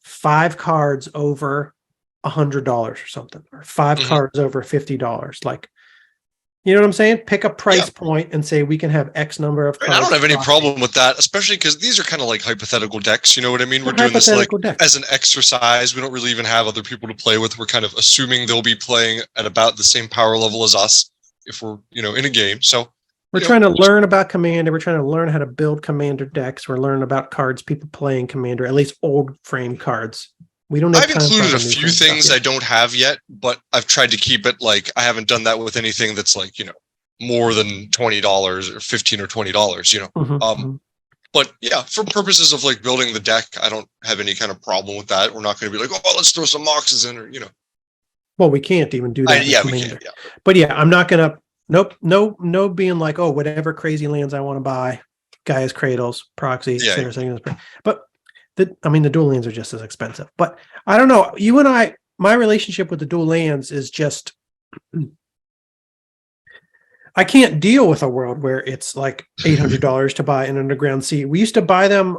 5 cards over $100 or something, or 5 cards over $50. Like, You know what I'm saying? Pick a price point and say we can have X number of cards. I don't have any problem with that, especially because these are kind of like hypothetical decks. You know what I mean? We're doing this like as an exercise. We don't really even have other people to play with. We're kind of assuming they'll be playing at about the same power level as us if we're, in a game. So we're trying to learn about Commander. We're trying to learn how to build Commander decks. We're learning about cards people playing Commander, at least old frame cards. We don't have I've included a few things I don't have yet, but I've tried to keep it like I haven't done that with anything that's like, more than $20 or $15 or $20, But yeah, for purposes of like building the deck, I don't have any kind of problem with that. We're not going to be like, oh, let's throw some Moxes in or, Well, we can't even do that. We can't. Yeah. But yeah, I'm not going to, no being like, oh, whatever crazy lands I want to buy, Gaia's Cradles, Proxy, but the dual lands are just as expensive. But I don't know. You and I, my relationship with the dual lands is just, I can't deal with a world where it's like $800 to buy an underground sea. We used to buy them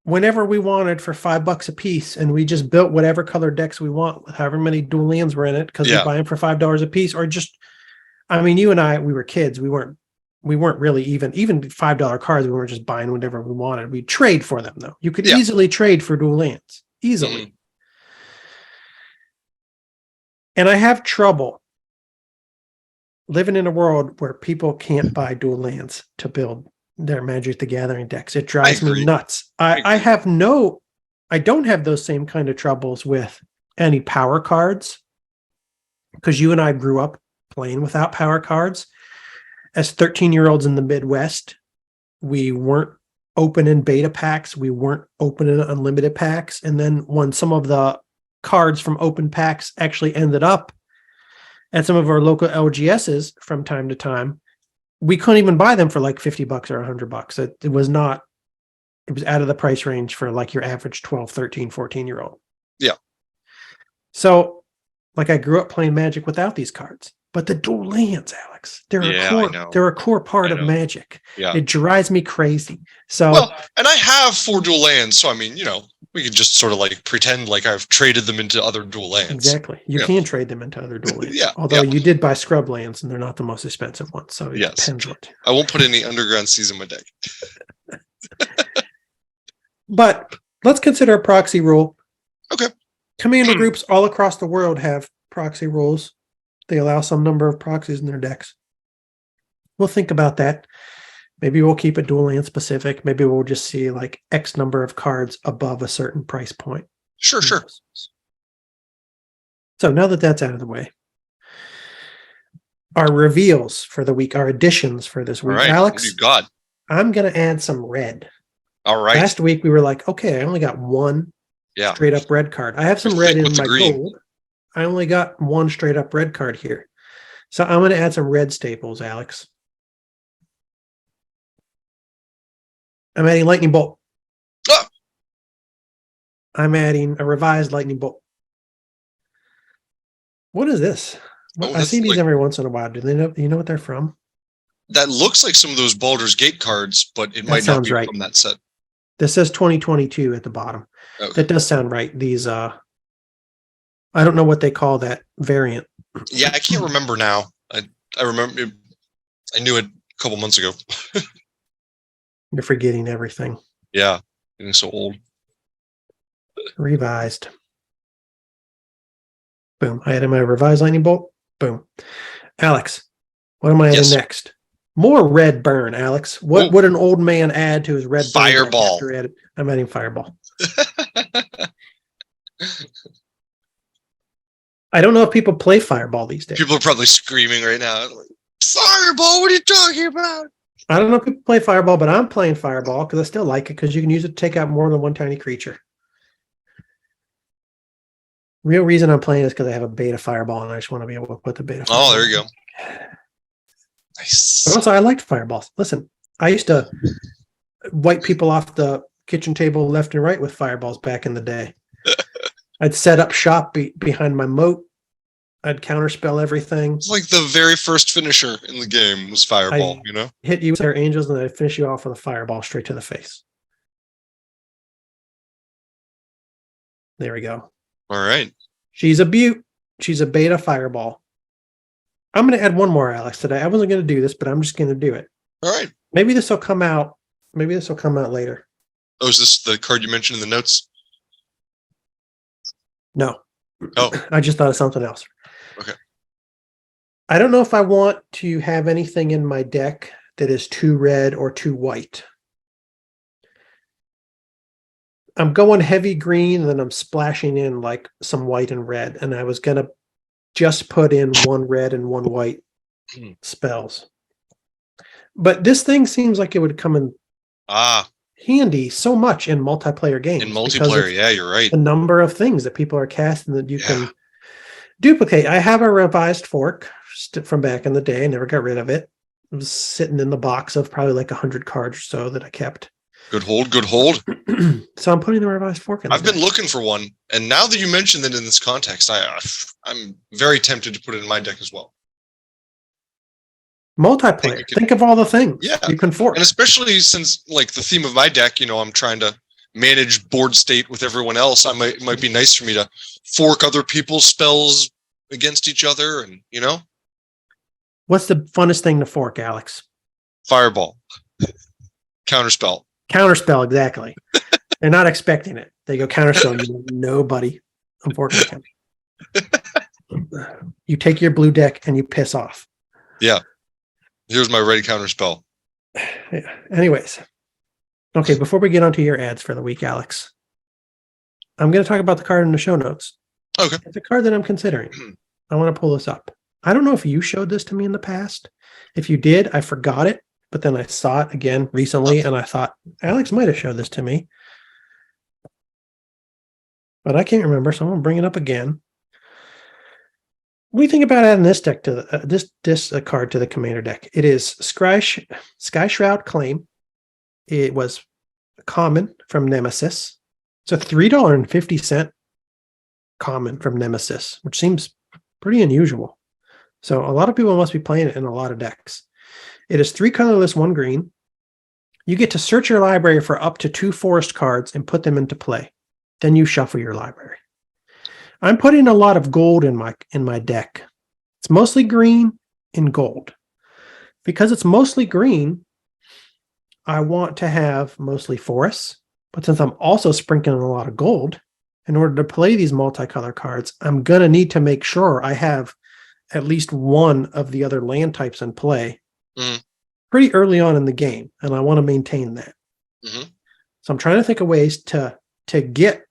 whenever we wanted for $5 a piece, and we just built whatever color decks we want with however many dual lands were in it because we buy them for $5 a piece. Or just, you and I, we were kids. We weren't really even $5 cards. We weren't just buying whatever we wanted. We trade for them though. You could easily trade for dual lands easily. And I have trouble living in a world where people can't buy dual lands to build their Magic the Gathering decks. It drives me nuts. I don't have those same kind of troubles with any power cards because you and I grew up playing without power cards. As 13-year-olds in the Midwest, we weren't opening beta packs. We weren't opening unlimited packs. And then when some of the cards from open packs actually ended up at some of our local LGSs from time to time, we couldn't even buy them for like $50 or $100. It was out of the price range for like your average 12, 13, 14-year-old. Yeah. So like I grew up playing Magic without these cards. But the dual lands, Alex, they're a core part of Magic. Yeah. It drives me crazy. So, and I have 4 dual lands, so we could just sort of like pretend like I've traded them into other dual lands. Exactly. You can trade them into other dual lands. Although you did buy scrub lands and they're not the most expensive ones. So it depends what. I won't put any underground seas in my deck. But let's consider a proxy rule. Okay. Commander groups all across the world have proxy rules. They allow some number of proxies in their decks. We'll think about that. Maybe we'll keep it dual land specific. Maybe we'll just see like X number of cards above a certain price point. Sure. So now that that's out of the way, our reveals for the week, our additions for this week. All right. Alex, God. I'm going to add some red. All right. Last week we were like, okay, I only got one straight up red card. I have some red in my gold. I only got one straight up red card here. So I'm going to add some red staples, Alex. I'm adding Lightning Bolt. Oh! I'm adding a revised Lightning Bolt. What is this? I see these every once in a while. Do you know what they're from? That looks like some of those Baldur's Gate cards, but it might not be from that set. This says 2022 at the bottom. Okay. That does sound right. These I don't know what they call that variant. Yeah, I can't remember now. I remember I knew it a couple months ago. You're forgetting everything. Yeah, getting so old. Revised. Boom. I added my revised Lightning Bolt. Boom. Alex, what am I adding next? More red burn, Alex. What would an old man add to his red Fireball? I'm adding Fireball. I don't know if people play Fireball these days. People are probably screaming right now. Like, Fireball, what are you talking about? I don't know if people play Fireball, but I'm playing Fireball because I still like it because you can use it to take out more than one tiny creature. Real reason I'm playing is because I have a beta Fireball and I just want to be able to put the beta Fireball. Oh, there you go. Nice. But also, I liked Fireballs. Listen, I used to wipe people off the kitchen table left and right with Fireballs back in the day. I'd set up shop behind my moat. I'd counterspell everything. It's like the very first finisher in the game was Fireball, Hit you with their angels and I'd finish you off with a Fireball straight to the face. There we go. All right. She's a beaut. She's a beta Fireball. I'm going to add one more, Alex, today. I wasn't going to do this, but I'm just going to do it. All right. Maybe this will come out. Maybe this will come out later. Oh, is this the card you mentioned in the notes? No. Oh. I just thought of something else. Okay. I don't know if I want to have anything in my deck that is too red or too white. I'm going heavy green, and then I'm splashing in like some white and red. And I was going to just put in one red and one white spells. But this thing seems like it would come in handy so much in multiplayer games. In multiplayer, yeah, you're right. The number of things that people are casting that you can duplicate. I have a revised fork from back in the day. I never got rid of it. It was sitting in the box of probably like 100 cards or so that I kept. Good hold, good hold. So I'm putting the revised fork in. I've been looking for one, and now that you mentioned it in this context, I'm very tempted to put it in my deck as well. Multiplayer. Think of all the things you can fork. And especially since, like, the theme of my deck, I'm trying to manage board state with everyone else. It might be nice for me to fork other people's spells against each other, and What's the funnest thing to fork, Alex? Fireball. Counterspell. Counterspell, exactly. They're not expecting it. They go counterspell. Nobody. I'm forking counter. You take your blue deck and you piss off. Yeah. Here's my red counterspell. Yeah. Anyways. Okay, before we get onto your ads for the week, Alex, I'm going to talk about the card in the show notes. Okay. It's a card that I'm considering. I want to pull this up. I don't know if you showed this to me in the past. If you did, I forgot it, but then I saw it again recently, and I thought, Alex might have showed this to me. But I can't remember, so I'm going to bring it up again. What do you think about adding this deck to this card to the commander deck? It is Sky Shroud Claim. It was common from Nemesis. It's a $3.50 common from Nemesis, which seems pretty unusual. So a lot of people must be playing it in a lot of decks. It is 3 colorless, 1 green. You get to search your library for up to 2 forest cards and put them into play. Then you shuffle your library. I'm putting a lot of gold in my deck. It's mostly green and gold. Because it's mostly green, I want to have mostly forests. But since I'm also sprinkling a lot of gold, in order to play these multicolor cards, I'm going to need to make sure I have at least one of the other land types in play pretty early on in the game, and I want to maintain that. So I'm trying to think of ways to get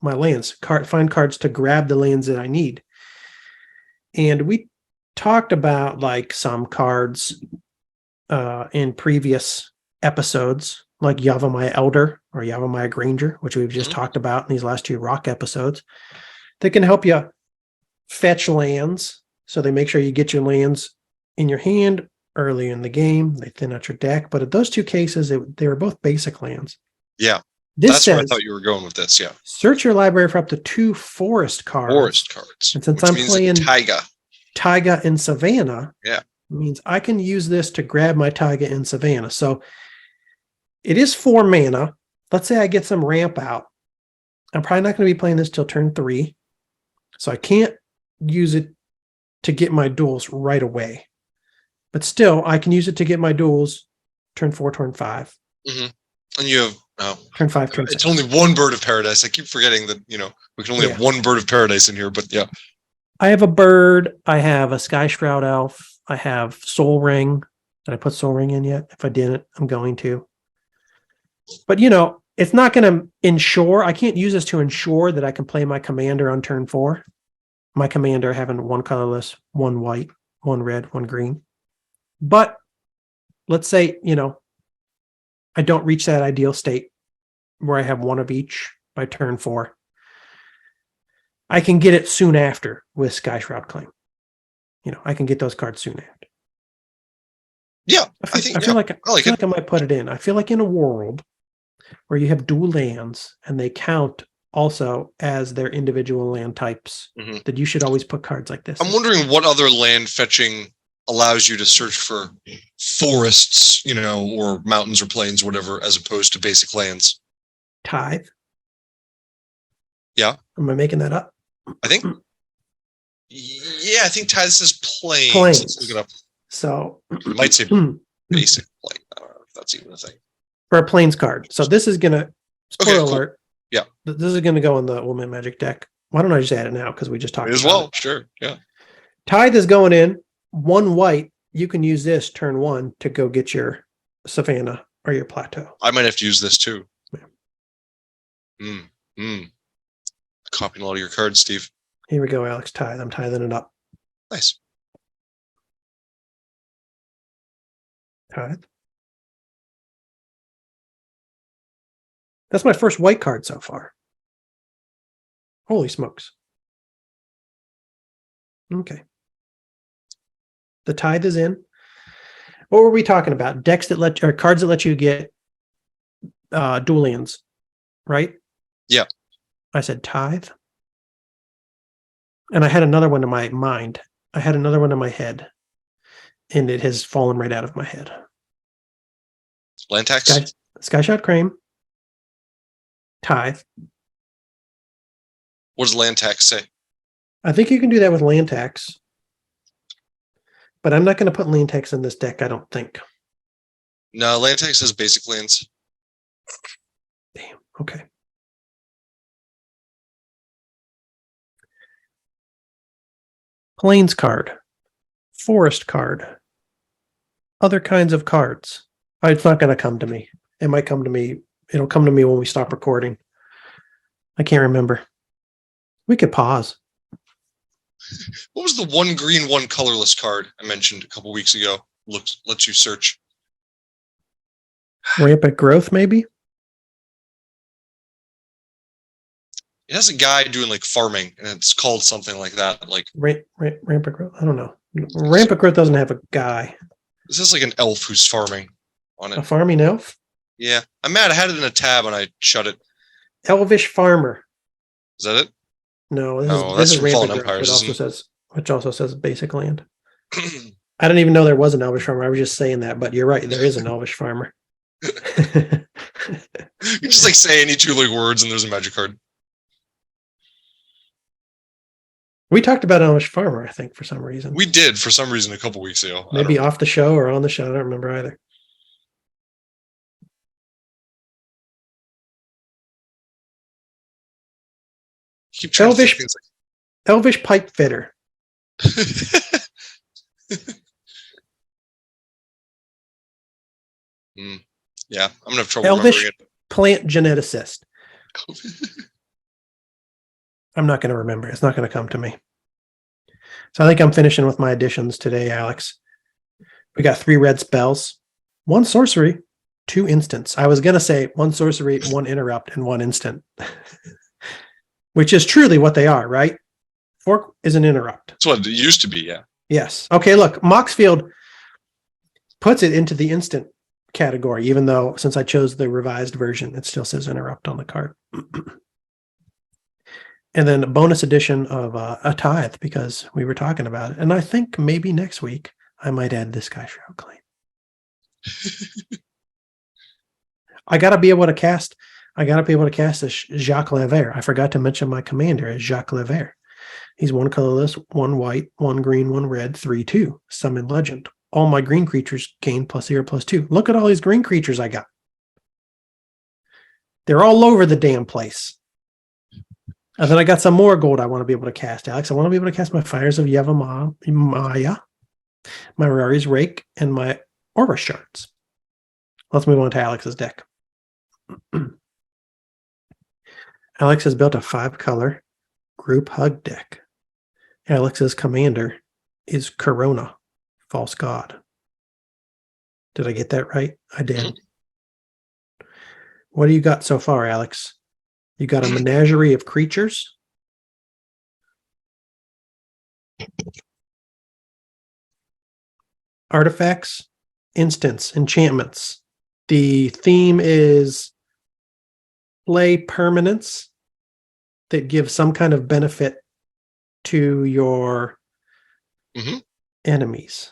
my lands, find cards to grab the lands that I need. And we talked about like some cards in previous episodes, like Yavimaya Elder or Yavimaya Granger, which we've just talked about in these last 2 rock episodes, that can help you fetch lands. So they make sure you get your lands in your hand early in the game. They thin out your deck. But in those 2 cases, they were both basic lands. Yeah. That's where I thought you were going with this, yeah. Search your library for up to 2 forest cards. Forest cards. And since I'm playing Taiga and Savannah, it means I can use this to grab my Taiga and Savannah. So it is 4 mana. Let's say I get some ramp out. I'm probably not going to be playing this till turn 3. So I can't use it to get my duels right away. But still, I can use it to get my duels turn 4, turn 5. And you have turn 5, turn 6. It's only 1 bird of paradise. I keep forgetting that, we can only have 1 bird of paradise in here, but yeah. I have a bird. I have a Sky Shroud Elf. I have Soul Ring. Did I put Soul Ring in yet? If I didn't, I'm going to. But, it's not going to ensure. I can't use this to ensure that I can play my commander on turn 4. My commander having 1 colorless, 1 white, 1 red, 1 green. But let's say, I don't reach that ideal state where I have 1 of each by turn 4. I can get it soon after with Sky Shroud Claim. I can get those cards soon after. Yeah, I feel like I might put it in. I feel like in a world where you have dual lands and they count also as their individual land types, that you should always put cards like this. I'm wondering what other land fetching allows you to search for forests, or mountains or plains, or whatever, as opposed to basic lands. Tithe. Yeah. Am I making that up? I think. Yeah, I think Ty says plains. Plains. Let's look it up. So It might say basic plain. I don't know if that's even a thing. For a plains card. So this is gonna spoiler Okay, cool. alert. Yeah. This is gonna go in the Woman Magic deck. Why don't I just add it now? Because we just talked May as about well. it. Sure. Yeah. Tithe is going in. 1 white. You can use this turn 1 to go get your Savannah or your Plateau. I might have to use this too. Yeah. Copying a lot of your cards, Steve. Here we go, Alex. Tithe. I'm tithing it up. Nice. Tithe. That's my first white card so far. Holy smokes. Okay. The tithe is in. What were we talking about? Decks that let or cards that let you get dual lands, right? Yeah. I said tithe. And I had another one in my mind. I had another one in my head. And it has fallen right out of my head. Land tax? Skyshot Crane. Tithe. What does land tax say? I think you can do that with land tax. But I'm not going to put land tax in this deck, I don't think. No, land tax says basic lands. Damn. Okay. Plains card. Forest card. Other kinds of cards. It's not going to come to me. It might come to me. It'll come to me when we stop recording. I can't remember. We could pause. What was the 1 green, 1 colorless card I mentioned a couple weeks ago? Lets you search. Rampant growth, maybe? It has a guy doing like farming, and it's called something like that. Like Rampant growth? I don't know. Rampant growth doesn't have a guy. this is like an elf who's farming on A it. farming elf? Yeah, I'm mad. I had it in a tab and I shut it. Elvish farmer. Is that it? No, No, this that's is from Fallen rampant growth, Empires, which also says basic land. I didn't even know there was an elvish farmer. I was just saying that, but you're right. There is an elvish farmer. You just like say any 2 like words and there's a magic card. We talked about elvish farmer, I think, for some reason. We did for some reason a couple weeks ago. Maybe off the show or on the show. I don't remember either. Keep trying Elvish, to think elvish pipe fitter. Yeah, I'm gonna have trouble Elvish remembering plant geneticist. it. I'm not going to remember. It's not going to come to me. So I think I'm finishing with my additions today, Alex. We got 3 red spells, 1 sorcery, 2 instants. I was going to say 1 sorcery, 1 interrupt, and 1 instant, which is truly what they are, right? Fork is an interrupt. That's what it used to be, yeah. Yes. Okay, look, Moxfield puts it into the instant category, even though since I chose the revised version, it still says interrupt on the card. And then a bonus edition of a tithe because we were talking about it. And I think maybe next week I might add this guy Shroud Claim. I got to be able to cast as Jacques Lever. I forgot to mention my commander as Jacques Lever. He's 1 colorless, 1 white, 1 green, 1 red, 3/2. Summon legend. All my green creatures gain +0/+2. Look at all these green creatures I got. They're all over the damn place. And then I got some more gold I want to be able to cast, Alex. I want to be able to cast my Fires of Yevamaya, my Rari's Rake, and my Aura Shards. Let's move on to Alex's deck. Alex has built a 5-color group hug deck. Alex's commander is Corona, False God. Did I get that right? I did. What do you got so far, Alex? You got a menagerie of creatures. Artifacts, instants, enchantments. The theme is play permanents that give some kind of benefit to your enemies.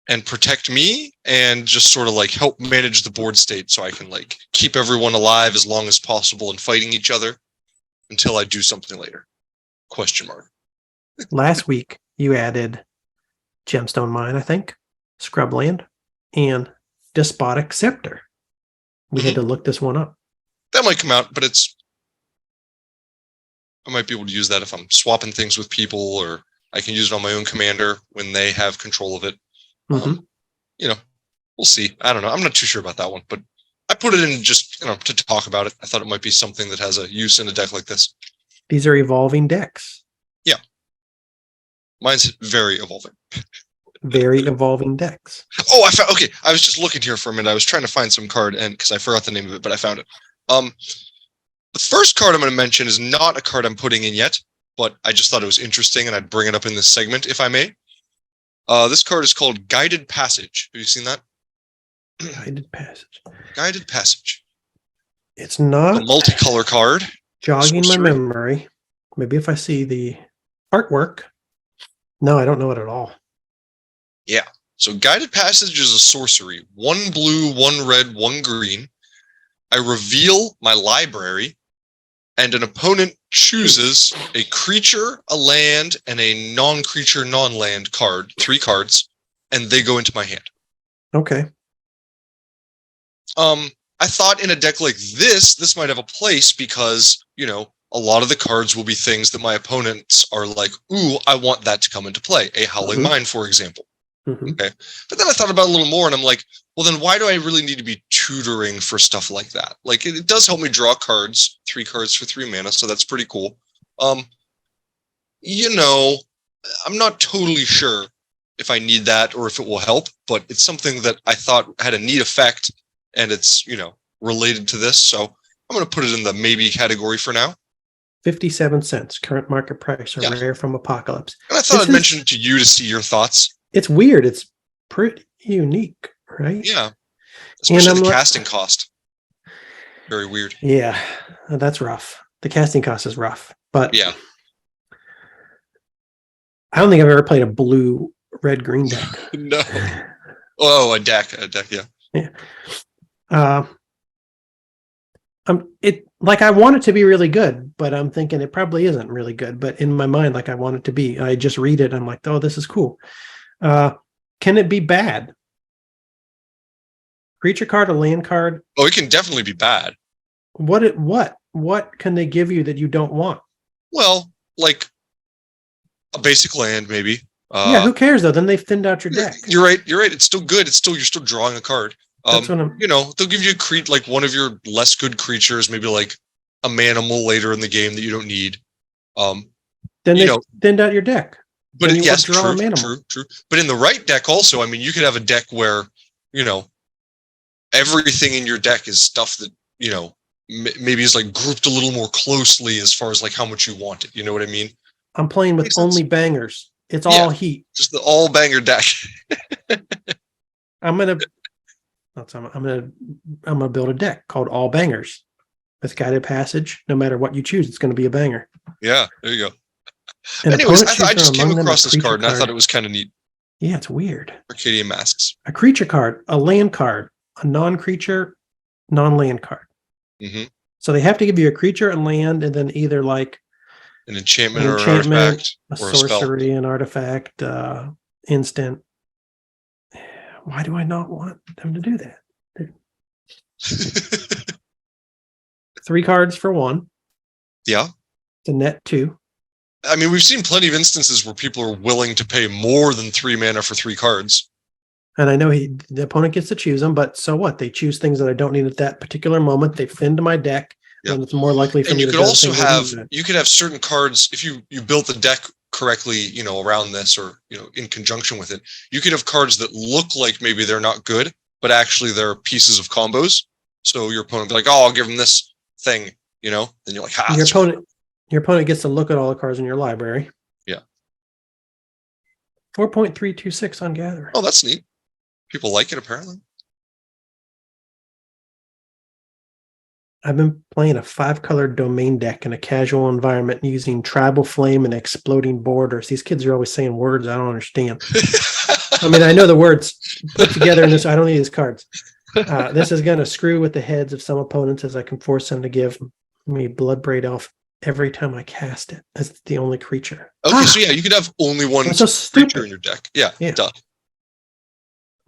And protect me and just sort of like help manage the board state so I can like keep everyone alive as long as possible and fighting each other until I do something later. Question mark. Last week, you added Gemstone Mine, I think, Scrubland, and Despotic Scepter. We had to look this one up. That might come out, but I might be able to use that if I'm swapping things with people, or I can use it on my own commander when they have control of it. You know, we'll see. I don't know. I'm not too sure about that one, but I put it in just, to talk about it. I thought it might be something that has a use in a deck like this. These are evolving decks. Yeah. Mine's very evolving. Very evolving decks. Oh, okay. I was just looking here for a minute. I was trying to find some card, and because I forgot the name of it, but I found it. The first card I'm going to mention is not a card I'm putting in yet, but I just thought it was interesting, and I'd bring it up in this segment if I may. This card is called Guided Passage. Have you seen that? Guided Passage. Guided Passage. It's not a multicolor card. Jogging my memory. Maybe if I see the artwork. No, I don't know it at all. Yeah. So Guided Passage is a sorcery. 1 blue, 1 red, 1 green. I reveal my library, and an opponent chooses a creature, a land, and a non-creature, non-land card, 3 cards, and they go into my hand. Okay. I thought in a deck like this might have a place because, a lot of the cards will be things that my opponents are like, ooh, I want that to come into play. A Howling Mine, for example. Okay. But then I thought about it a little more, and I'm like, well, then why do I really need to be tutoring for stuff like that? Like, it does help me draw cards, 3 cards for 3 mana, so that's pretty cool. I'm not totally sure if I need that or if it will help, but it's something that I thought had a neat effect, and it's, related to this, so I'm going to put it in the maybe category for now. 57 cents, current market price, rare from Apocalypse. And I thought I'd mention it to you to see your thoughts. It's weird. It's pretty unique, right? Yeah. Especially the casting cost. Very weird. Yeah, that's rough. The casting cost is rough. But yeah, I don't think I've ever played a blue, red, green deck. No. Oh, a deck, yeah. Yeah. I want it to be really good, but I'm thinking it probably isn't really good. But in my mind, I want it to be. I just read it. I'm like, oh, this is cool. Can it be bad? Creature card, a land card. Oh, it can definitely be bad. What can they give you that you don't want? Well, like a basic land, maybe. Yeah, who cares though? Then they've thinned out your deck. You're right. It's still good. You're still drawing a card. That's what they'll give you like one of your less good creatures, maybe like a manimal later in the game that you don't need. Then they thinned out your deck. But yes, true. But in the right deck also, you could have a deck where, everything in your deck is stuff that, maybe is like grouped a little more closely as far as like how much you want it. You know what I mean? I'm playing with only bangers. It's all heat. Just the all banger deck. I'm gonna build a deck called All Bangers with Guided Passage. No matter what you choose, it's going to be a banger. Yeah, there you go. And anyways, I just came across this card and I thought it was kind of neat. Yeah, it's weird. Arcadian Masks. A creature card, a land card, a non-creature, non-land card. So they have to give you a creature, a land, and then either like an enchantment or an artifact, a sorcery, an artifact, instant. Why do I not want them to do that? 3 cards for 1. Yeah. It's a net 2. We've seen plenty of instances where people are willing to pay more than 3 mana for 3 cards. And I know the opponent gets to choose them, but so what? They choose things that I don't need at that particular moment. They thinned my deck, and it's more likely for me to. And you could also have certain cards if you built the deck correctly, around this or in conjunction with it. You could have cards that look like maybe they're not good, but actually they're pieces of combos. So your opponent will be like, "Oh, I'll give him this thing," Then you're like, "Ah." Your opponent gets to look at all the cards in your library. Yeah. 4.326 on Gather. Oh, that's neat. People like it, apparently. I've been playing a 5-color domain deck in a casual environment using Tribal Flame and Exploding Borders. These kids are always saying words I don't understand. I know the words put together in this. I don't need these cards. This is going to screw with the heads of some opponents as I can force them to give me Bloodbraid Elf every time I cast it. That's the only creature. Okay, so yeah, you could have only one That's so creature stupid. in your deck. Yeah, Yeah. duh.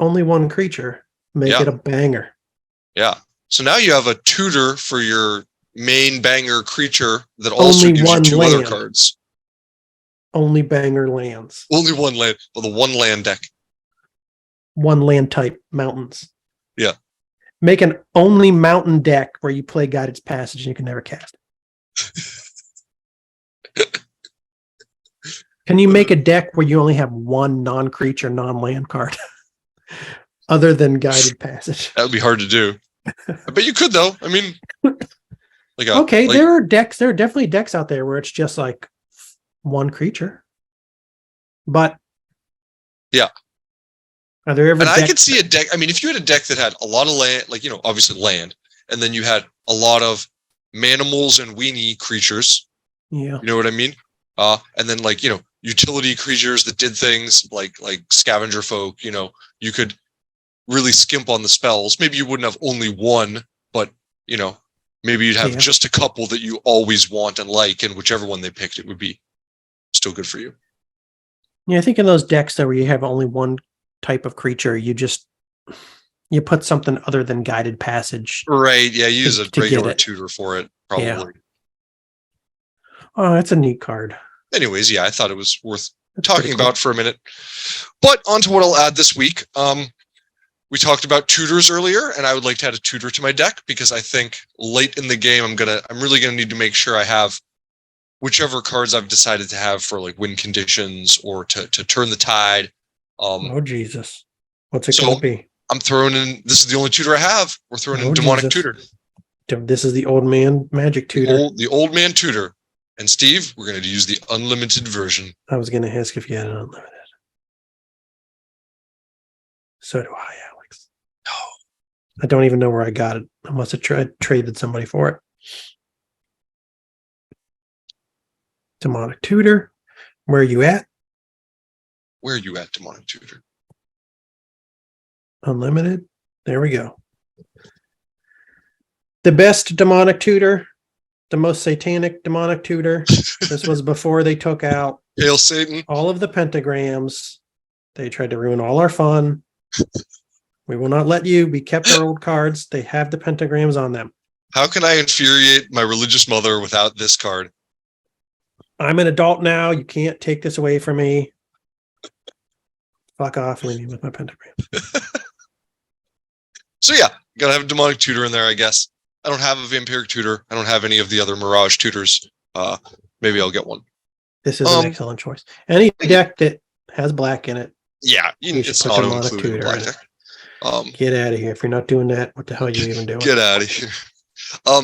Only one creature. Make Yeah. it a banger. Yeah. So now you have a tutor for your main banger creature that also Only gives you one 2 other land. cards. Only banger lands. Only one land. Well, the one land deck. One land type mountains. Yeah. Make an only mountain deck where you play Guided Passage and you can never cast it. Can you make a deck where you only have one non-creature, non-land card other than Guided Passage? That would be hard to do. I bet you could though. I mean, there are definitely decks out there where it's just like one creature. But yeah. Are there ever and I could see a deck. I mean, if you had a deck that had a lot of land, like, obviously land, and then you had a lot of manimals and weenie creatures. Yeah. You know what I mean? And then utility creatures that did things like scavenger folk, you could really skimp on the spells. Maybe you wouldn't have only one, but maybe you'd have just a couple that you always want and like, and whichever one they picked, it would be still good for you. Yeah, I think in those decks though, where you have only one type of creature, you put something other than Guided Passage. Right. Yeah, you use a regular tutor for it, probably. Yeah. Oh, that's a neat card. Anyways, yeah, I thought it was worth talking about for a minute. But on to what I'll add this week. We talked about tutors earlier, and I would like to add a tutor to my deck because I think late in the game I'm really gonna need to make sure I have whichever cards I've decided to have for like win conditions or to turn the tide. Oh Jesus. What's it gonna be? I'm throwing in, this is the only tutor I have. We're throwing in Demonic Tutor. This is the old man magic tutor. The old man tutor. And Steve, we're going to use the unlimited version. I was going to ask if you had an unlimited. So do I, Alex. No. I don't even know where I got it. I must have traded somebody for it. Demonic Tutor. Where are you at? Where are you at, Demonic Tutor? Unlimited. There we go. The best Demonic Tutor. The most satanic Demonic Tutor. This was before they took out Hail Satan. All of the pentagrams. They tried to ruin all our fun. We will not let you. We kept our old cards. They have the pentagrams on them. How can I infuriate my religious mother without this card? I'm an adult now. You can't take this away from me. Fuck off, leave me with my pentagram. So yeah, gotta have a Demonic Tutor in there, I guess. I don't have a Vampiric Tutor. I don't have any of the other Mirage Tutors. Maybe I'll get one. This is an excellent choice. Any deck that has black in it. Yeah, it's auto-included black deck. Get out of here. If you're not doing that, what the hell are you even doing? Get out of here.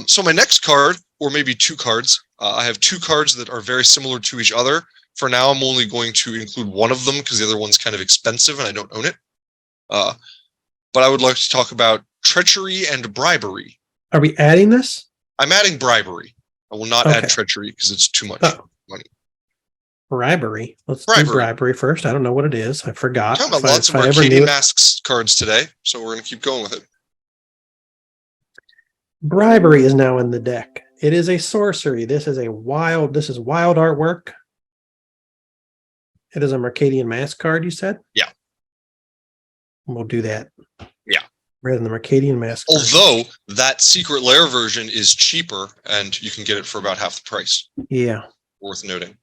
So my next card, or maybe 2 cards, I have 2 cards that are very similar to each other. For now, I'm only going to include one of them because the other one's kind of expensive and I don't own it. But I would like to talk about Treachery and Bribery. Are we adding this? I'm adding Bribery. I will not add Treachery because it's too much money. Bribery. Let's do Bribery first. I don't know what it is. I forgot. We're talking about lots of Arcadian Masks cards today, so we're going to keep going with it. Bribery is now in the deck. It is a sorcery. This is wild artwork. It is a Mercadian Mask card, you said? Yeah. We'll do that. Yeah. Rather than the Mercadian Mask. Although that Secret Lair version is cheaper and you can get it for about half the price. Yeah. Worth noting.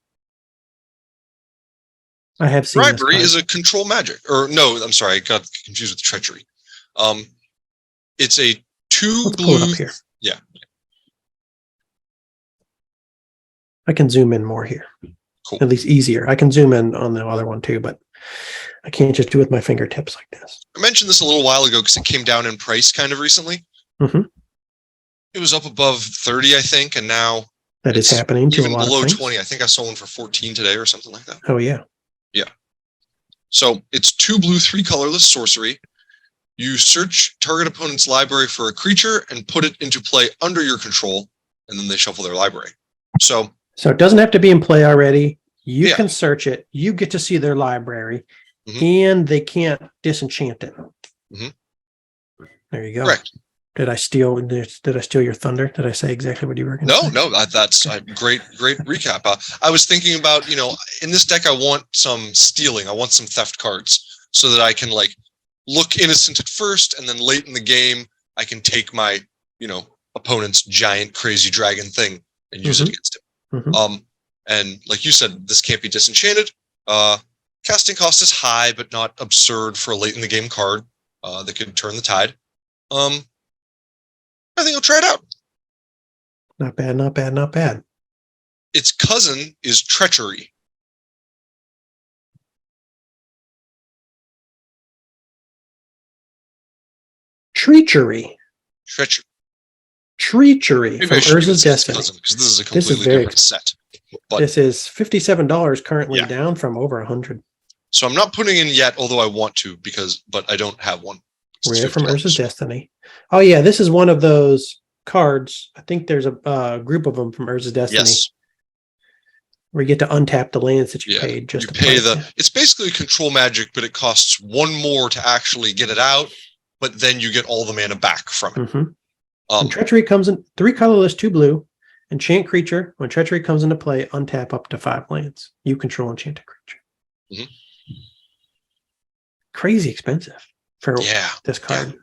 I have seen Bribery is a control magic. Or no, I'm sorry, I got confused with Treachery. It's a 2 Let's blue. pull it up here. Yeah. I can zoom in more here. Cool. At least easier. I can zoom in on the other one too, but I can't just do it with my fingertips like this. I mentioned this a little while ago because it came down in price kind of recently. Mm-hmm. It was up above 30, I think, and now that is happening to even a lot below of things. 20. I think I saw one for 14 today or something like that. Oh yeah. Yeah. So it's 2 blue, 3 colorless sorcery. You search target opponent's library for a creature and put it into play under your control, and then they shuffle their library. So it doesn't have to be in play already. You can search it. You get to see their library, and they can't disenchant it. Mm-hmm. There you go. Correct. Did I steal your thunder? Did I say exactly what you were going to say? No, that's a great recap. I was thinking about, in this deck, I want some stealing. I want some theft cards so that I can like look innocent at first, and then late in the game, I can take my, opponent's giant crazy dragon thing and use it against him. Mhm. And like you said, this can't be disenchanted. Casting cost is high, but not absurd for a late in the game card that could turn the tide. I think I'll try it out. Not bad, not bad, not bad. Its cousin is Treachery. Treachery. Treachery Maybe from Urza's Destiny. Because this is a completely different set. But this is $57 currently, down from over 100. So I'm not putting in yet, although I want to, but I don't have one. Rare from Urza's Destiny. Oh yeah, this is one of those cards. I think there's a group of them from Urza's Destiny. Yes. Where you get to untap the lands that you paid just to pay it's basically control magic, but it costs one more to actually get it out, but then you get all the mana back from it. And Treachery comes in 3 colorless, 2 blue. Enchant creature. When Treachery comes into play, untap up to 5 lands. You control enchanted creature. Crazy expensive for this card. Yeah.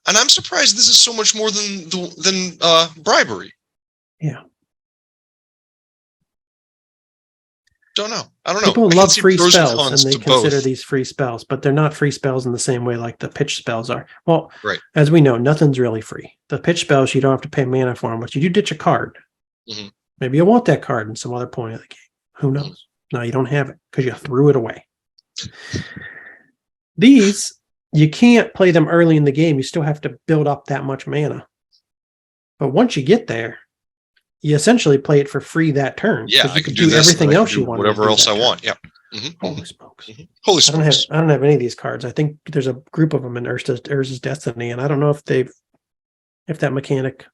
And I'm surprised this is so much more than bribery. Yeah. Don't know. I don't know. People love free spells, and they consider both. these free spells, but they're not free spells in the same way like the pitch spells are. Well, right. As we know, nothing's really free. The pitch spells, you don't have to pay mana for them, but you do ditch a card. Maybe you want that card in some other point of the game. Who knows? No, you don't have it because you threw it away. These, you can't play them early in the game. You still have to build up that much mana. But once you get there, you essentially play it for free that turn. Yeah, you can do everything else you want. Whatever else I want. Yeah. Holy smokes. Holy smokes. I don't have any of these cards. I think there's a group of them in Urza's Destiny, and I don't know if that mechanic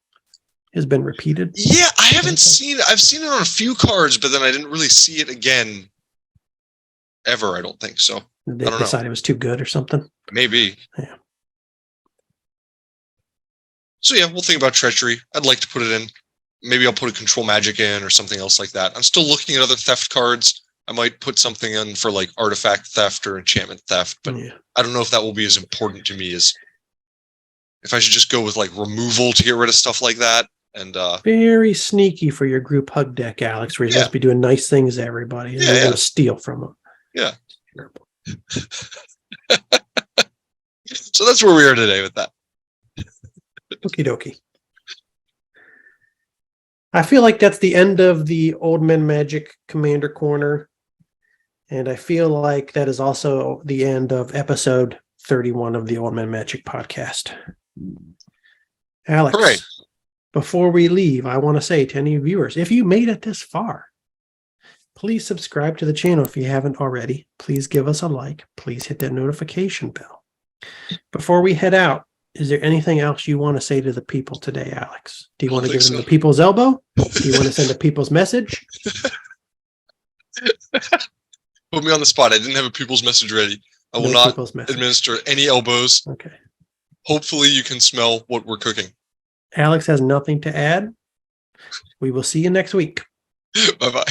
has been repeated. Yeah, I haven't seen it. I've seen it on a few cards, but then I didn't really see it again ever, I don't think so. They decided it was too good or something. Maybe. Yeah. So yeah, we'll think about Treachery. I'd like to put it in. Maybe I'll put a control magic in or something else like that. I'm still looking at other theft cards. I might put something in for like artifact theft or enchantment theft, but I don't know if that will be as important to me as if I should just go with like removal to get rid of stuff like that. And very sneaky for your group hug deck, Alex, where you're supposed to be doing nice things to everybody, and you're going to steal from them. Yeah. So that's where we are today with that. Okie dokie. I feel like that's the end of the Old Men Magic Commander Corner. And I feel like that is also the end of episode 31 of the Old Men Magic podcast. Alex, before we leave, I want to say to any viewers, if you made it this far, please subscribe to the channel if you haven't already. Please give us a like. Please hit that notification bell. Before we head out, is there anything else you want to say to the people today, Alex? Do you want to give them the people's elbow? Do you want to send a people's message? Put me on the spot. I didn't have a people's message ready. I will not administer any elbows. Okay. Hopefully you can smell what we're cooking. Alex has nothing to add. We will see you next week. Bye-bye.